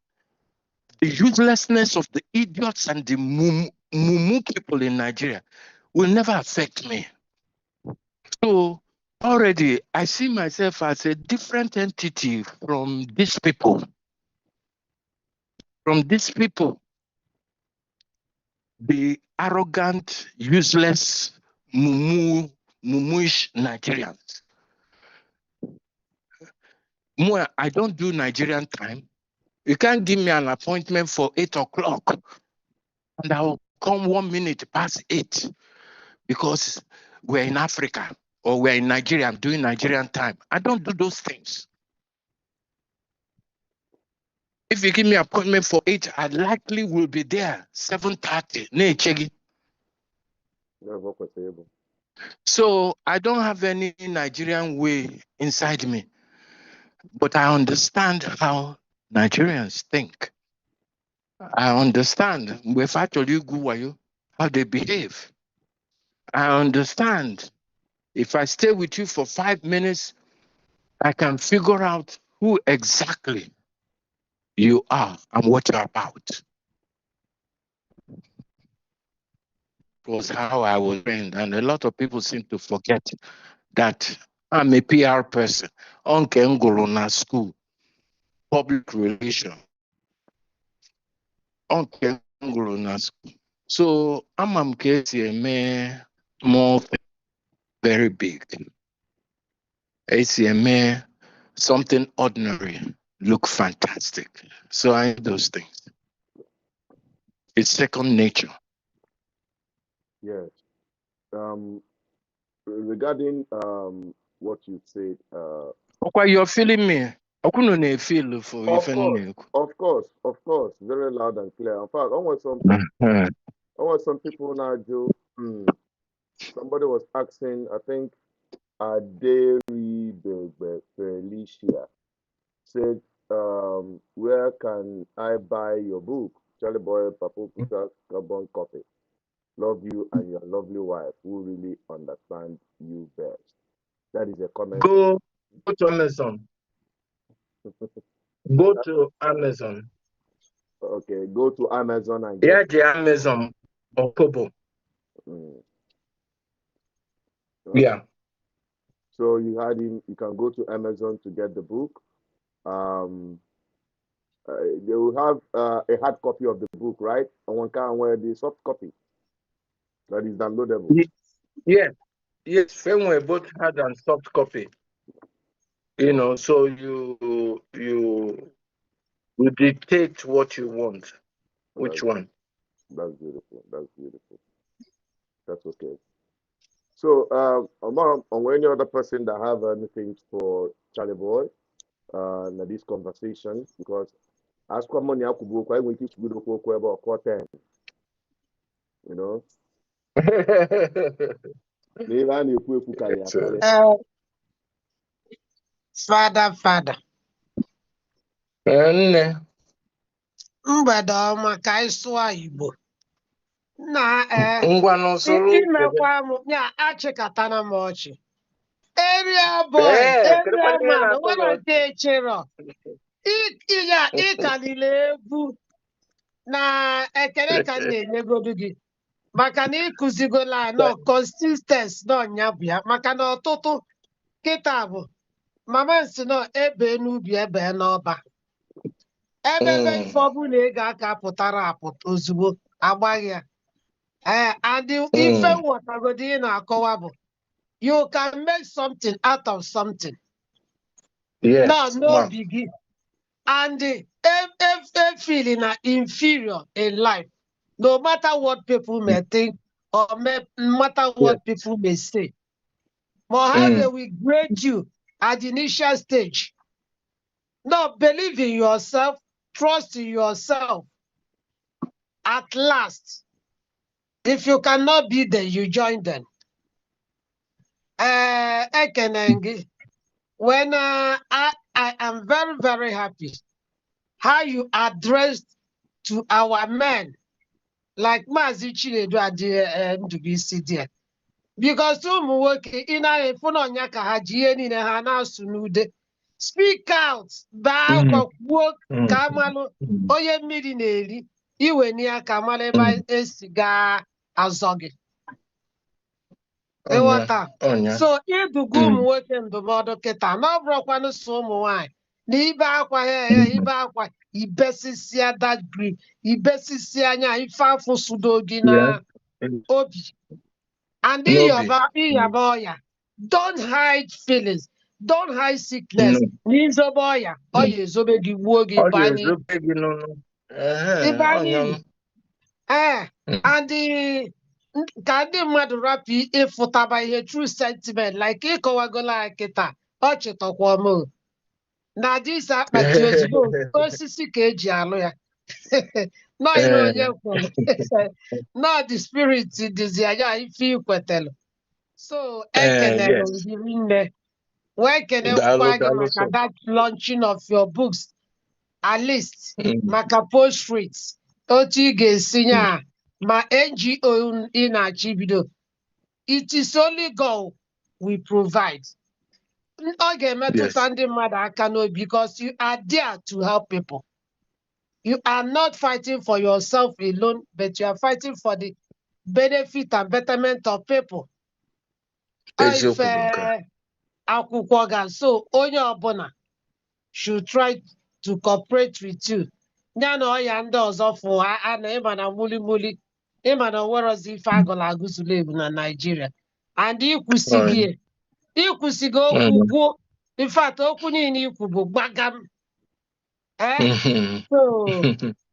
the uselessness of the idiots and the mumu people in Nigeria will never affect me. So already I see myself as a different entity from these people. From these people, the arrogant, useless, mumuish Nigerians. More, I don't do Nigerian time. You can't give me an appointment for 8 o'clock and I'll come 1 minute past 8 because we're in Africa or we're in Nigeria. I'm doing Nigerian time. I don't do those things. If you give me an appointment for 8, I likely will be there 7:30. So I don't have any Nigerian way inside me, but I understand how Nigerians think. I understand how they behave. I understand. If I stay with you for 5 minutes, I can figure out who exactly you are and what you're about. It was how I was trained, and a lot of people seem to forget that I'm a PR person. On Kengolo school, public relations. On Kengolo school. So I'm more very big. ACMA, something ordinary, look fantastic. So I do those things. It's second nature. Yes. Regarding what you said, Okay, you're feeling me. I couldn't feel for of course, very loud and clear. In fact, almost some people now do. Somebody was asking, I think, Aderi Felicia said, where can I buy your book? Charlie Boy, Papu Puta, Carbon Copy. Love you and your lovely wife who really understand you best. That is a comment. Go to Amazon. Go to Amazon. Okay, go to Amazon and get the Amazon or Kobo. Okay. Yeah. So you can go to Amazon to get the book. They will have a hard copy of the book, right? And one can wear the soft copy that is downloadable. Yeah. Yes, firmware, both hard and soft copy. So you dictate what you want. Which one? That's beautiful. That's okay. So, on any other person that have anything for Charlie Boy, in this conversation, because as kwa money akubu kwa we keep good okwu about quarter, Maybe I need to Fada. Mgbede ọma ka anyị sụọ Igbo. Imekwa m ya achịkọtana m ọchị. Area boy, area man, nwere nke echero. Ịkalile egwu na ekele ka m na-enyegodu gị. Maka na ịkụzigola nọ consistency nọ nya bụ ya. Maka na ọtụtụ kịta bụ mama nsi nọ ebe n'ubi ebe n'ọba. Ebe ife ọbụla ego aka pụtara apụta ozugbo agbaghị ya. And ife nghọtagodi ị na-akọwa bụ you can make something out of something. Yes. Now, no biggie. And if feeling inferior in life, no matter what people may think or no matter what people may say, but how they will grade you at the initial stage No, believe in yourself, trust in yourself. At last, if you cannot be there, you join them. Ekenengi, when I am very, very happy how you addressed to our men, like Mazi Chinedu Ndubisi there. Because ụmụ nwoke ị na-efu n'ọnya ka ha ji ihe niile ha na-asụ n'ude. Speak out, baa akwa kwuo ka amalụ onye mmiri na-eri iwe ya ka amalụ ebe esi gaa azọ gị. Ịghọta. So ịdụga ụmụ nwoke ndụmọdụ kịta na ọ bụrụkwanụ so ụmụ nwaanyị na ibe akwa ibe akwa ibesisia that grief ibesisia anya ife afụ sudo gị na obi. And Iyaboya, don't hide feelings, don't hide sickness. Nizoboya, oye zobegi wogi bani. Ibani. And the Kandi madu rapi ifutaba ihe true sentiment like ikowagola kita ochitokwomo. Na this akpati ozugbo osisi ka eji alụ ya. No onye kwelu. No the spirit dizi anya ife ikwetelu. So, ekene maka that launching of your books, at least maka post streets, otu ị ga-esi nya ma NGO ị na-achị bido. It is only God we provide. Ọ ga-emetụta ndị mmadụ aka n'obi because you are there to help people. You are not fighting for yourself alone, but you are fighting for the benefit and betterment of people. Akwụkwọ ga so onye ọbụla should try to cooperate with you. Ya na ọya ndị ọzọ fụ a na ịma na muli ịma na onwerozi ife agụla agụzula ebu na Nigeria. And ikwusighị okwu gwuo. In fact, okwu niile ikwu bụ gbagam. So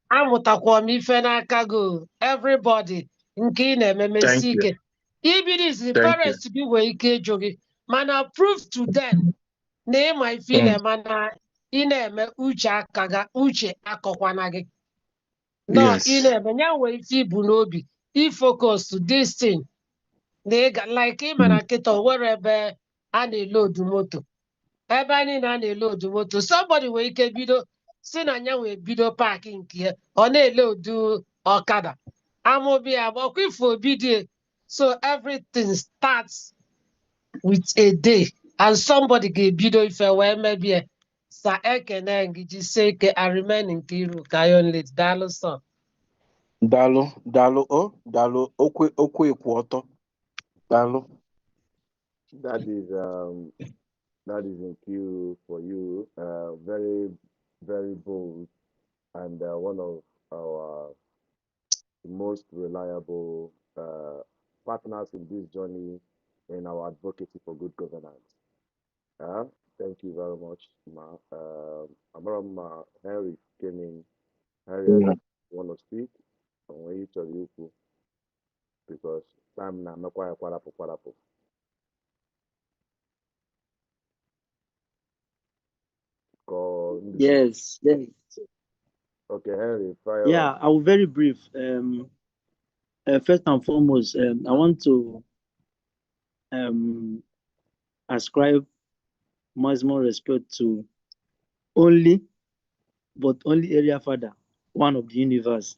amụtakwa m ife n'aka go everybody nke ị na-ememesi ike. Even if the parents be were ike jụ gị mana prove to them na ịma ife ị na-eme na ị na-eme uche akọkwana gị. No, ị na-eme ya nwee ife ibu n'obi ifocus to this thing na ịga like ịma na kịta nwere ebe a na-elodu moto. Ebe anyị na-elodu moto somebody wee ike bido si na ya wee bido paaki nke ya ọ na-elodu ọkada amụbi ya gbakwa ife obi dị. So everything starts with a day and somebody ga-ebido ife wee mebie. Sa ekene gị jisi ike I remain in Kiru Kayon late. Daalụ sọ. Daalụ okwe kwụ ọtọ. Daalụ. That is in queue for you. Very, very bold and one of our most reliable partners in this journey in our advocacy for good governance. Thank you very much, Ma. Henry came in. Henry, I want to speak. And when you tell you, because time now, not quite kwarapo. Yes. Okay, Henry, fire. Yeah, I will very brief. First and foremost, I want to ascribe maximum respect to only area Fada, one of the universe.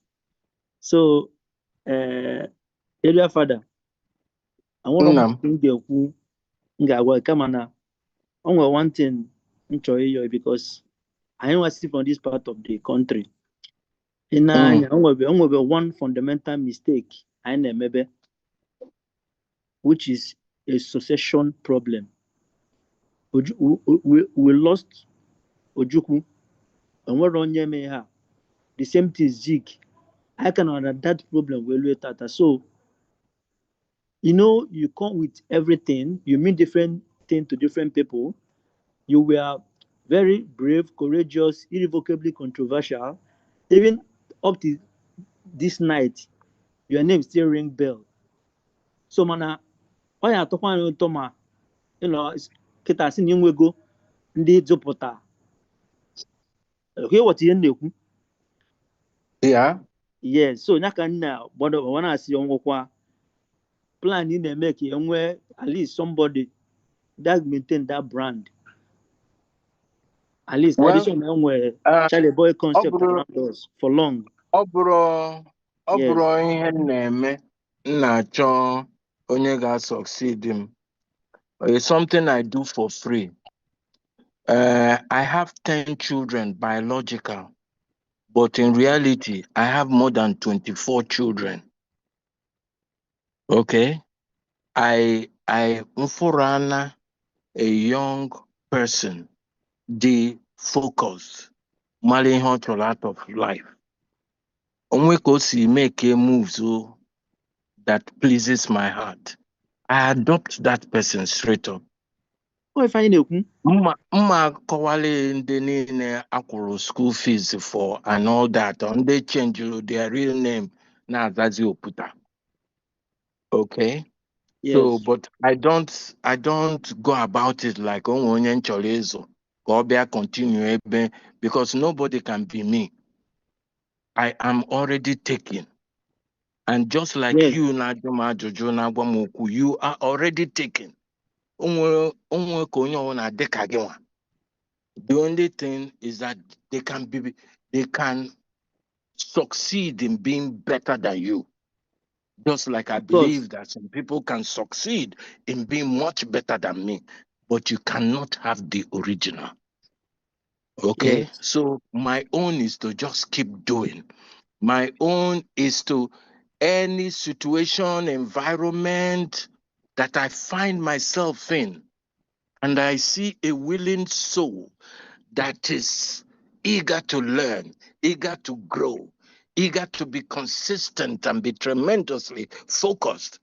So, area Fada, I want to bring the Kamana. Only one thing, because I want to see from this part of the country. In one fundamental mistake, maybe, which is a succession problem. We lost Ojukwu, and we're on Yemeha. The same thing is Zig. I can understand that problem later. So, you come with everything, you mean different things to different people. You were very brave, courageous, irrevocably controversial. Even up to this night, your name still ring bell. So, mana, oya tokwa toma, kita si nyengwego ndi zopota. Hear what you know. Yeah. Yes, so nyaka na but when I see on plan in the make it at least somebody that maintain that brand. At least Well, addition where uh, Charlie Boy ọ concept bụrụ around us for long. ọ bụrụ ọ bụrụ Yes, ihe m na-eme m na-achọ onye ga-succeed m. It's something I do for free. I have 10 children biological, but in reality, I have more than 24 children. Okay? I mfurana a young person, the focus, mali ihe ọ chọrọ out of life. Onwe ka o si make a move so that pleases my heart. I adopt that person straight up. what if I know? Mma akọwala ndị niile akwụrụ school fees for and all that, and they change their real name na azazi oputa. Okay? So, Yes, but I don't go about it like onye nchọrọ ịzụ ka ọ bịa continue ebe, because nobody can be me. I am already taken. And just like yes, you na-ajụ m ajụjụ na-agwa m okwu, you are already taken. Onwe ka onye ọbụla dị ka gị nwa. The only thing is that they can succeed in being better than you. Just like I of course. believe that some people can succeed in being much better than me, but you cannot have the original. Okay? Yes, So my own is to just keep doing. My own is to any situation, environment that I find myself in, and I see a willing soul that is eager to learn, eager to grow, eager to be consistent and be tremendously focused.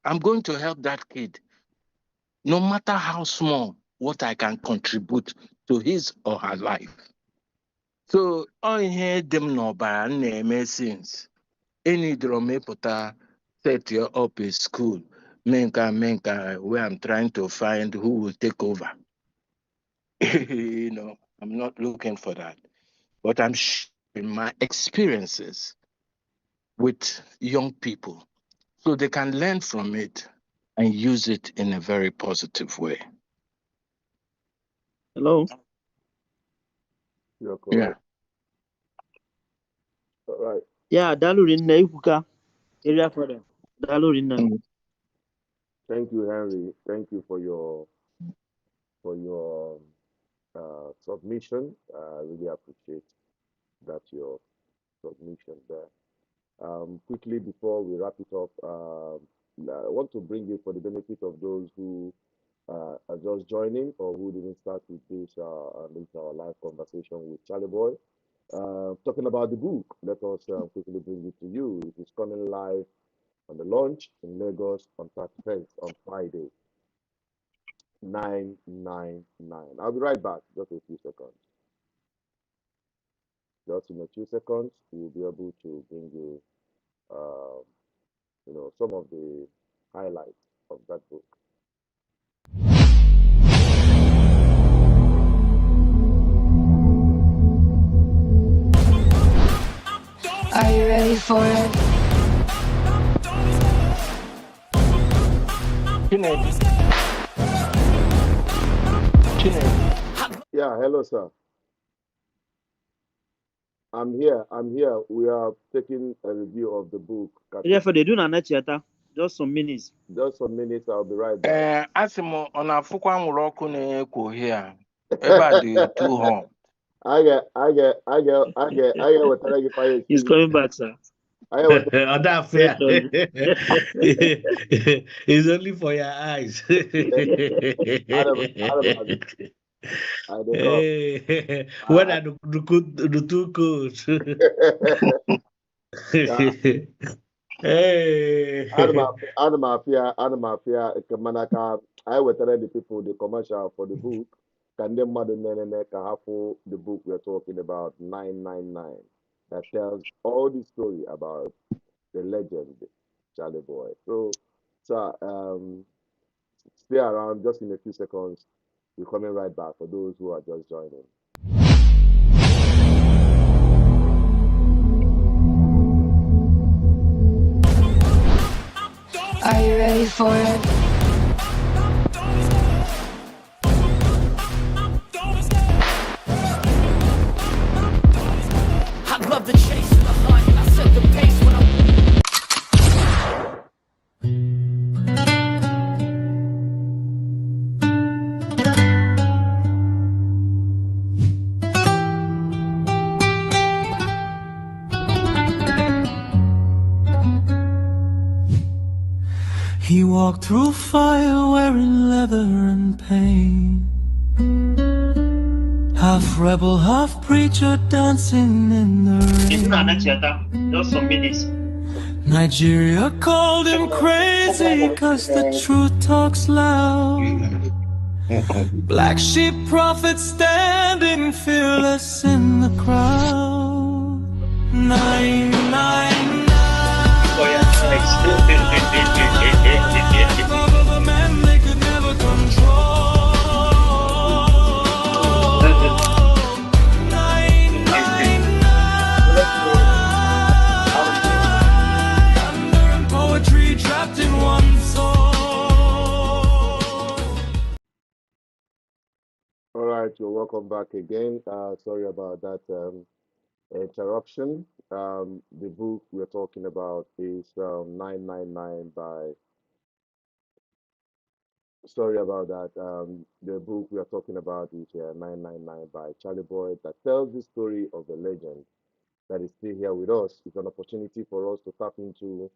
I'm going to help that kid, no matter how small, what I can contribute to his or her life. So, I heard them no by name since any dromepota set you up a school, menka, where I'm trying to find who will take over. I'm not looking for that. But I'm sharing my experiences with young people so they can learn from it and use it in a very positive way. hello. You're Yeah. correct. All right. Yeah, Dalurin na ikuka area father. Dalurin na. Mm. Thank you, Henry. Thank you for your submission. I really appreciate that your submission there. Quickly before we wrap it up, I want to bring it for the benefit of those who are just joining or who didn't start with this our live conversation with Charlie Boy. Talking about the book, let us quickly bring it to you. It is coming live on the launch in Lagos on 31st on Friday, 999. I'll be right back. Just a few seconds. Just in a few seconds, we'll be able to bring you, some of the highlights of that book. Are you ready for it? Chineke. Yeah, hello, sir. I'm here. I'm here. We are taking a review of the book. Area father do na na theater. Just some minutes. Just some minutes. I'll be right back. Asị m ọ na-afụkwa anwụrụ ọkụ na-ekwo here. Ebe a dị too hot. I get wetara gị fire He's coming back, sir. I get Other Very fair. sorry. It's only for your eyes. I dey come. Hey, what are the two codes? Hey. Ana m afịa mana ka anyị wetara the people the commercial for the book ka ndị mmadụ na-enene ka ha fụ the book we're talking about 999 that tells all the story about the legend Charlie Boy. So, sir, stay around just in a few seconds. We're coming right back for those who are just joining. Are you ready for it? I love the chase and the hunt. I set the pace when I'm He walked through fire wearing leather and pain. Half rebel, half preacher dancing in the rain. Just some minutes. Nigeria called him crazy cause the truth talks loud. Black sheep prophets standing fearless in the crowd. 999. Oh yeah, thanks. Government they could never control. 999. Thunder and poetry trapped in one soul. All right, you're welcome back again. Sorry about that interruption. The book we're talking about is 999 by. Sorry about that. The book we are talking about is 999 by Charlie Boy that tells the story of a legend that is still here with us. It's an opportunity for us to tap into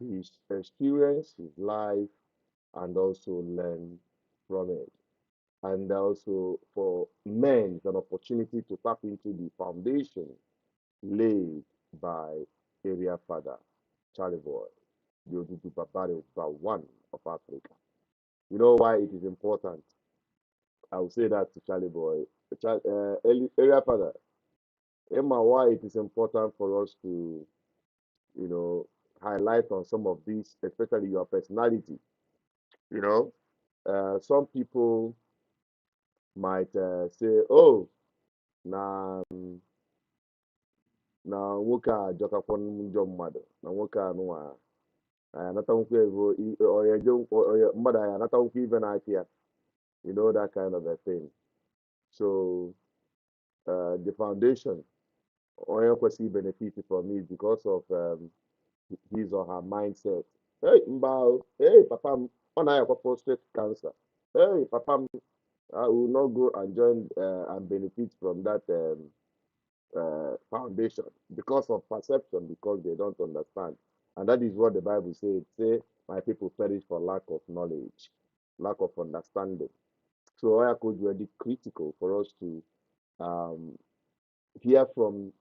his experience, his life, and also learn from it. And also for men, it's an opportunity to tap into the foundation laid by area father Charlie Boy, the Odudu Babari one of Africa. You know why it is important? I will say that to Charlie Boy. Area father, Emma, why it is important for us to, you know, highlight on some of these, especially your personality. You know, some people might say, "Oh, na na nwoke a jọkakwa njọ mmadụ na nwoke a nụwa anatanwukwa ego mmadụ anyị anatanwukwa ibe n'aka ya," you know, that kind of a thing. So the foundation onye kwesịrị benefit from it because of his or her mindset. Hey, mba, hey, papa m, ọ na-ayakwa prostate cancer. Hey, papa m, I will not go and join and benefit from that foundation because of perception, because they don't understand. And that is what the Bible says. Say, my people perish for lack of knowledge, lack of understanding. So I could be critical for us to um, hear from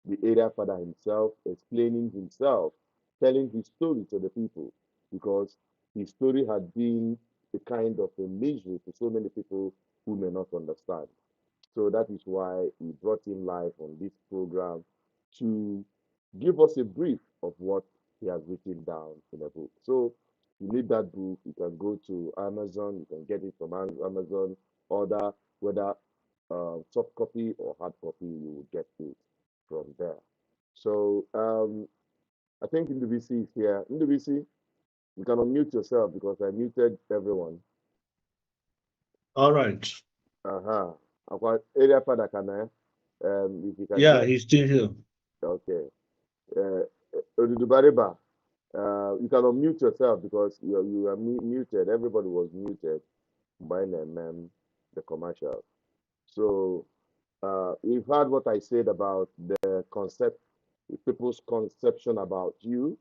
the area father himself, explaining himself, telling his story to the people, because his story had been a kind of a misery to so many people who may not understand. So that is why we brought him live on this program to give us a brief of what he has written down in a book. So you need that book, you can go to Amazon, you can get it from Amazon, order whether soft copy or hard copy, you will get it from there. So I think Ndubisi is here. Ndubisi, you can unmute yourself because I muted everyone. All right. Uh-huh. Area father can if you can Yeah, he's still here. Okay. Odudubariba, you can unmute yourself because you are muted. Everybody was muted by the commercial. So you've heard what I said about the concept, people's conception about you,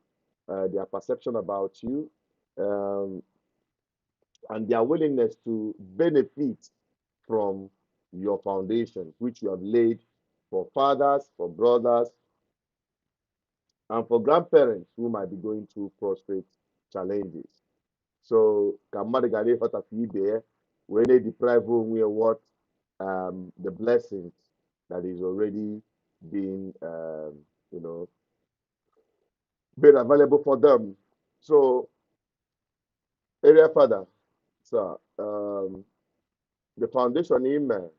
their perception about you, and their willingness to benefit from your foundation, which you have laid for fathers, for brothers, and for grandparents who might be going through prostate challenges. So, Kamadigale there, when they deprive you what the blessings that is already being made available for them. So, area father, so the foundation email,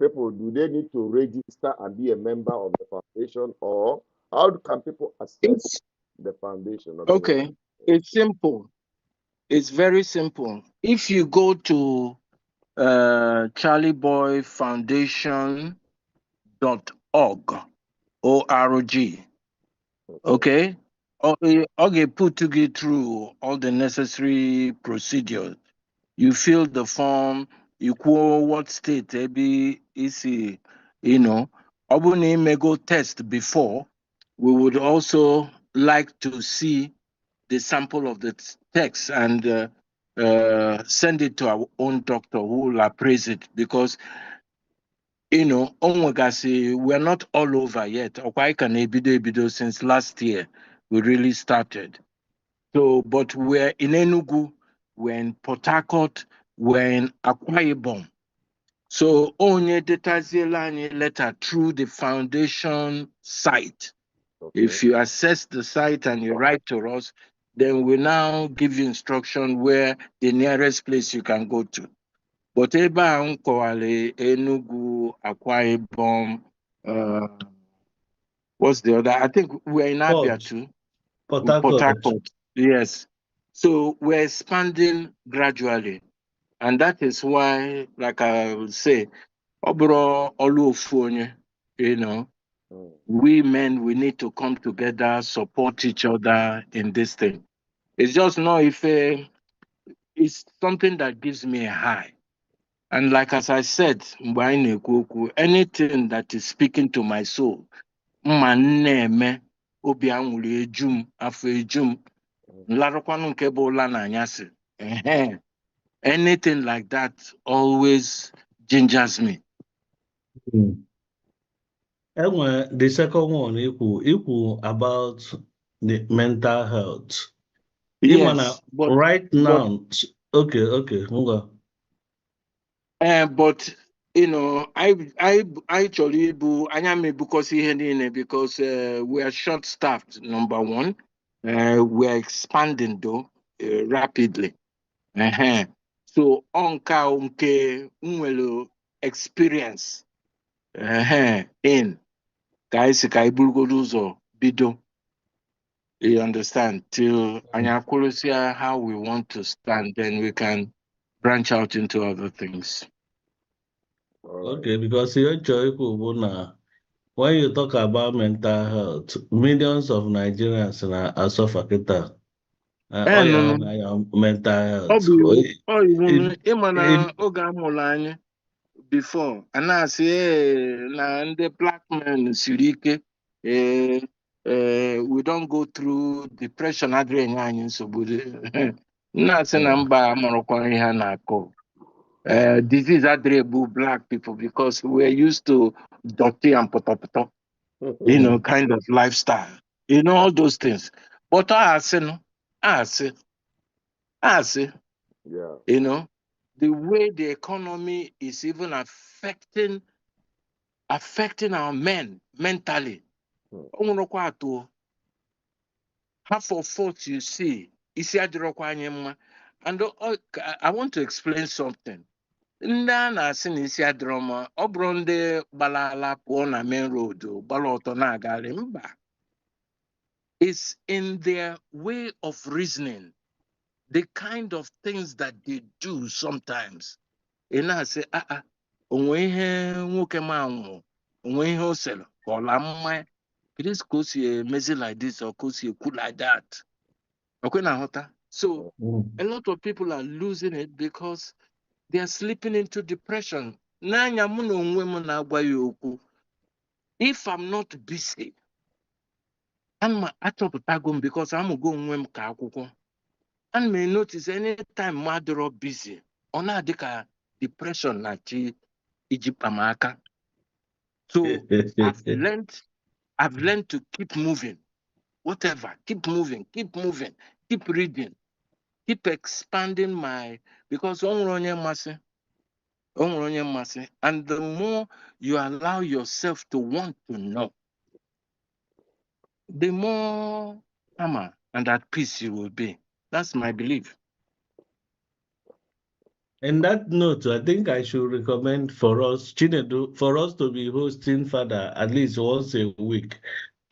people, do they need to register and be a member of the foundation, or how can people access the foundation? Okay. It's simple. It's very simple. If you go to charlieboyfoundation.org, O-R-G, okay? Okay, put to get through all the necessary procedures. You fill the form, you quote what state maybe is, you know, Obuni may go test before. We would also like to see the sample of the text and send it to our own doctor who will appraise it because onwegasi, we're not all over yet. Okwaika na ebido since last year we really started. So, but we're in Enugu, we're in Port Harcourt, we're in Akwa Ibom. So onye detaziela anyị letter through the foundation site. Okay. If you assess the site and you write to us, then we now give you instruction where the nearest place you can go to. But ebe a m kọwara Enugu, Akwa Ibom, what's the other? I think we're in Abia Port. too. Port Port Harcourt. Harcourt. Yes. So we're expanding gradually. And that is why, like I would say, Obro Oluofonye, we men, we need to come together, support each other in this thing. It's just not if it's something that gives me a high. And like as I said, anything that is speaking to my soul, anything like that always gingers me. Anyway, the second one, equal about the mental health. Yes, but right now, okay, Munga. But I actually because we are short staffed. Number one, we are expanding though rapidly. So unke experience in guys bido. You understand? Till how we want to stand, then we can branch out into other things. Okay, because when you talk about mental health, millions of Nigerians are suffering. Mental health. Before and I say na the black men sirike we don't go through depression adrenaline anyị nsogbu na say na mba amụrụkwa ihe na akọ disease adrebu black people because we're used to dirty and potopoto kind of lifestyle, all those things. But I say, yeah. The way the economy is even affecting our men mentally. Half of what you see is and I want to explain something. Ndị a na-asị na isi adịrọ mma, ọ bụrụ ndị gbalala pụọ na main road gbara ọtọ na-agarị mba. It's in their way of reasoning, the kind of things that they do sometimes. Ị na-asị onwe ihe nwoke ma nwụrụ, onwe ihe o sere ka ọ la mma, Chris ka o si emezi like this or ka o si ekwu like that. Okay, na nghọta? So a lot of people are losing it because they are slipping into depression. N'anya mụ na onwe m na-agwa ya okwu. If I'm not busy, I'm achọpụtago m because I'm go onwe m ka akwụkwọ. And may notice anytime mmadụ are busy, ọ na-adị ka depression na-achị Egypt amaka. So I've learned to keep moving. Whatever, keep moving, keep reading, keep expanding because and the more you allow yourself to want to know, the more calmer and at peace you will be. That's my belief. In that note, I think I should recommend for us, Chinedu, for us to be hosting Fada at least once a week.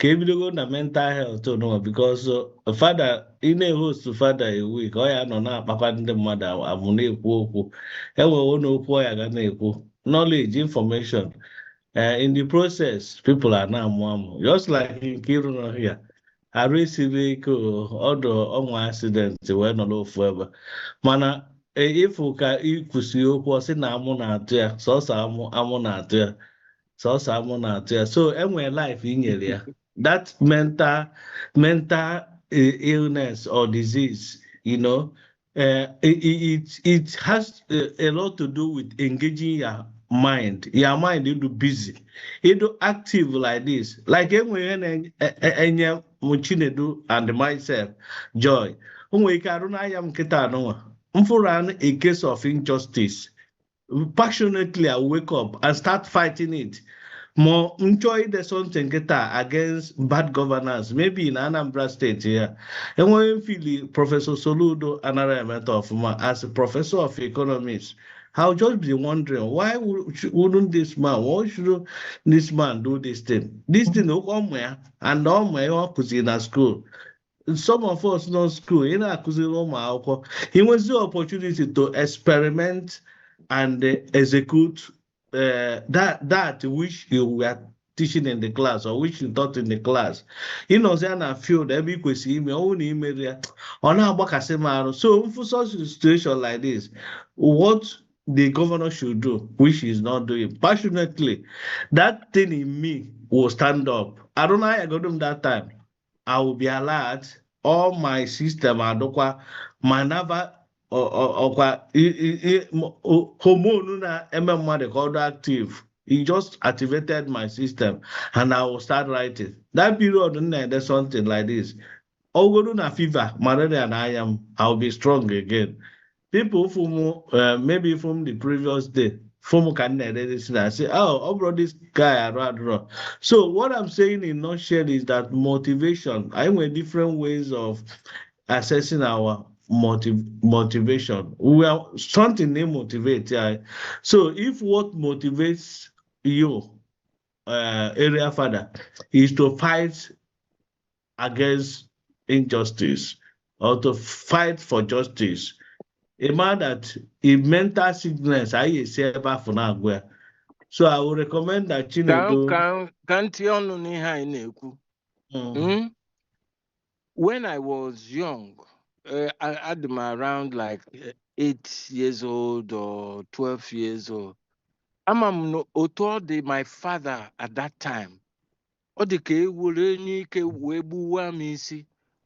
ebidogo na mental health no because Fada in a host to Fada a week ọ ya nọ na-akpakwa ndị mmadụ amụ na-ekwu okwu enwewo n'okwu ya ga na-ekwu knowledge information in the process people are na-amụ just like Nkiru nọ here arụ esiri ike ọdụ ọnwa accident wee nọ n'ofu ebe mana ịfụ ka ikwụsị okwu ọ sị na amụ na-atụ ya sọsọ amụ na-atụ ya sọsọ amụ na-atụ ya so enwere life inyere ya that mental illness or disease, it has a lot to do with engaging your mind. Your mind will be busy. It do active like this. Like when Muchinedu and myself, Joy. When Karuna Yam Ketano, a case of injustice. Passionately, I wake up and start fighting it. More enjoy the something against bad governance, maybe in Anambra State here. And when you feel Professor Soludo, another mentor of as a professor of economics, I'll just be wondering why wouldn't this man, why should this man do this thing? This thing will come where and all my because in a school. Some of us know school, in a he was the opportunity to experiment and execute that which you were teaching in the class or which you taught in the class. I feel that because me own email on our so for such a situation like this, what the governor should do, which is not doing passionately, that thing in me will stand up. I don't know how I got them that time. I will be alert. All my system adokwa manava hormone na called active. He just activated my system and I will start writing. That period there's something like this. Go na fever, malaria and I'll be strong again. People from maybe from the previous day, from Canada, say, oh, bro, this guy around. So what I'm saying in nutshell is that motivation. I went different ways of assessing our motivation. We are something they motivate. So if what motivates you, area father, is to fight against injustice or to fight for justice. A man that in mental sickness, I say about for now. So I would recommend that when I was young, I had them around like 8 years old or 12 years old. I'm my father at that time.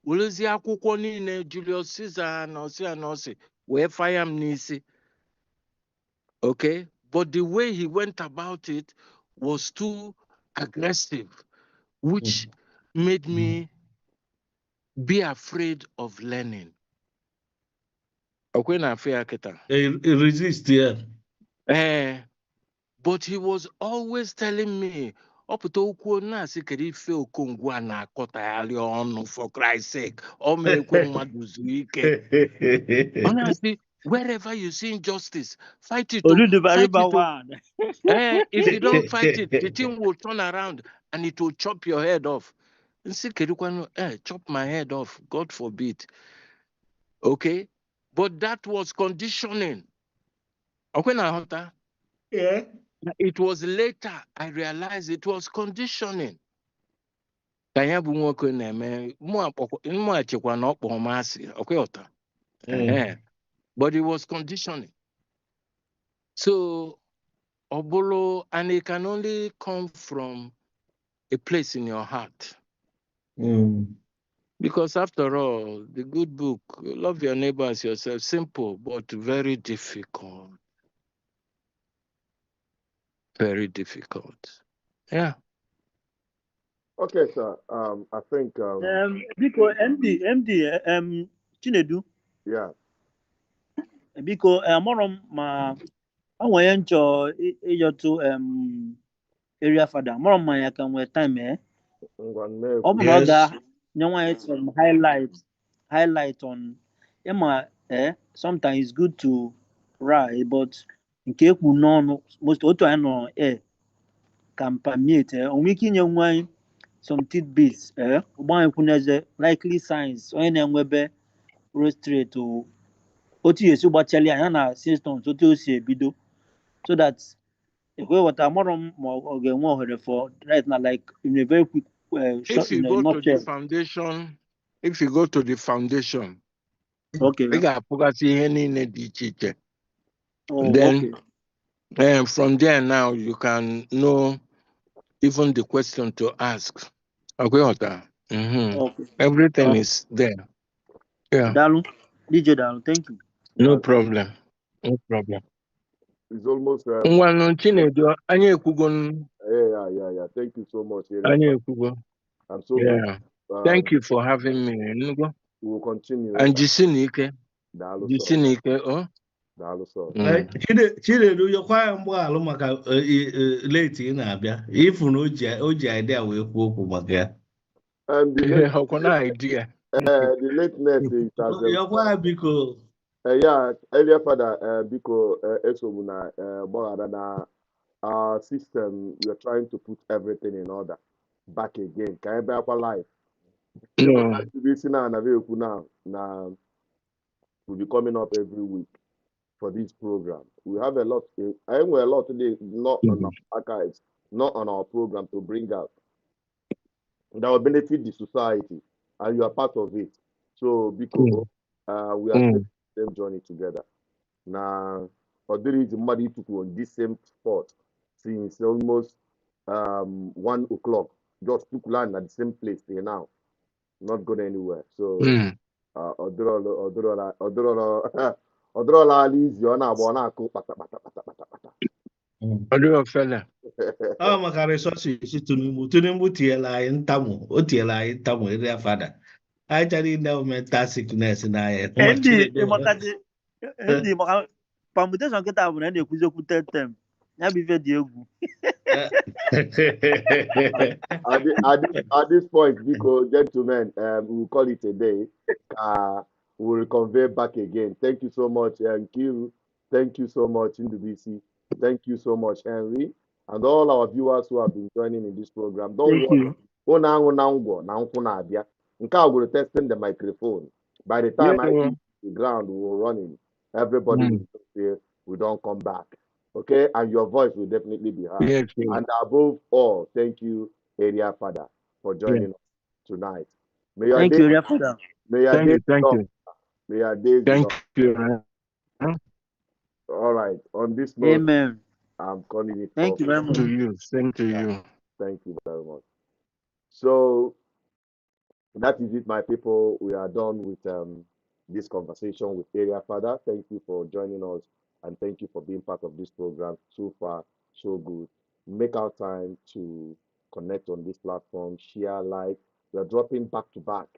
Welezi akwụkwọ niile Julius Caesar and where fire nisi. Okay, but the way he went about it was too aggressive, which made me be afraid of learning. Okay, na fear kita. Resist, yeah. But he was always telling me, for Christ's sake, honestly, wherever you see injustice, fight it. If you don't fight it, the thing will turn around and it will chop your head off. Chop my head off, God forbid. Okay? But that was conditioning. Okay, now, yeah. It was later I realized it was conditioning. But it was conditioning. So, Obolo, and it can only come from a place in your heart. Because after all, the good book, love your neighbor as yourself, simple, but very difficult. Very difficult. Yeah. Okay, sir. I think. Because MD, Chinedu. Yeah. Because ma onwe ncho to area father. Ma ya kan we time some highlight on sometimes it's good to write, but in case we know most auto no can permit on wiki some tidbits. One kuneze likely signs. Onye na-enwebe rostrate to otu esi gbachali anya na systems otu o si ebido, so that ekwe wata amụrụ m ma ọ ga-enwe ohere for right now, like in a very quick short, If you in a go to the nutshell. foundation, Okay. ị ga-apụgasị ihe niile dị iche iche. Oh, Then okay. from there now you can know even the question to ask. Okay. Okay. Everything is there. Yeah. Dalu, DJ Dalu, thank you. No Yeah, problem. No problem. it's almost Ngwanụ Chinedu, anyị ekwugo yeah. Thank you so much, Area anyị Father. ekwugo. I'm so Yeah. glad. Thank you for having me. Nugo. We will continue. And Jisinike. Daalụ sọ. Jisinike, oh. Daalụ sọ. Chinedu yọkwa ya mgbaghalụ maka late ị na-abịa ifu na o ji idea wee kwuo okwu maka ya. And the idea. the lateness is as Yọkwa ya biko. yeah, earlier Father, biko esogbu na gbaghara na our system, we are trying to put everything in order back again. Ka ebe akwa life. No. Now will be coming up every week for this program. We have a lot. I have a lot today, not on our archives, not on our program to bring out that will benefit the society, and you are part of it. So because we are taking the same journey together. Now, there is somebody to go on this same spot since almost 1 o'clock. Just took land at the same place till now, not going anywhere. So, ọdụrọla izi ọ na-agba ọ na-akụ kpata. Fela. Ọ maka resources Tinubu tiela anyị ntamu, o tiela anyị ntamu Area Father. Anyị chara ine mental sickness na ya. Ndị maka permutation kịta bụ na na-ekwuzi okwu tem ya bụ ife dị egwu. At this point, because gentlemen, we will call it a day. We will convey back again. Thank you so much, Nkiru. Thank you so much, Ndubisi. Thank you so much, Henry, and all our viewers who have been joining in this program. Don't worry. We're testing the microphone. By the time I hit the ground, we were running. Everybody will say, we don't come back. Okay? And your voice will definitely be heard. Yes, and above all, thank you, Area Fada, for joining us tonight. May your thank you, Area Fada. May your days thank long. you. May your days Thank long. you. All right. On this note, Amen. I'm calling it. Thank you very much. To you. Same to you. Thank you very much. So that is it, my people. We are done with this conversation with Area Father. Thank you for joining us, and thank you for being part of this program. So far, so good. Make our time to connect on this platform, share, like. We are dropping back-to-back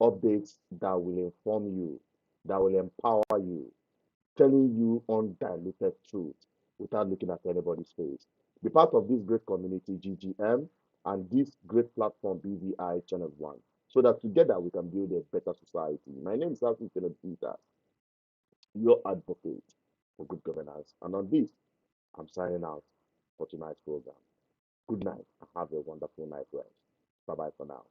updates that will inform you, that will empower you, telling you undiluted truth without looking at anybody's face. Be part of this great community, GGM, and this great platform, BVI Channel 1, so that together we can build a better society. My name is Alvin Peter, your advocate for good governance. And on this, I'm signing out for tonight's program. Good night and have a wonderful night rest. Bye-bye for now.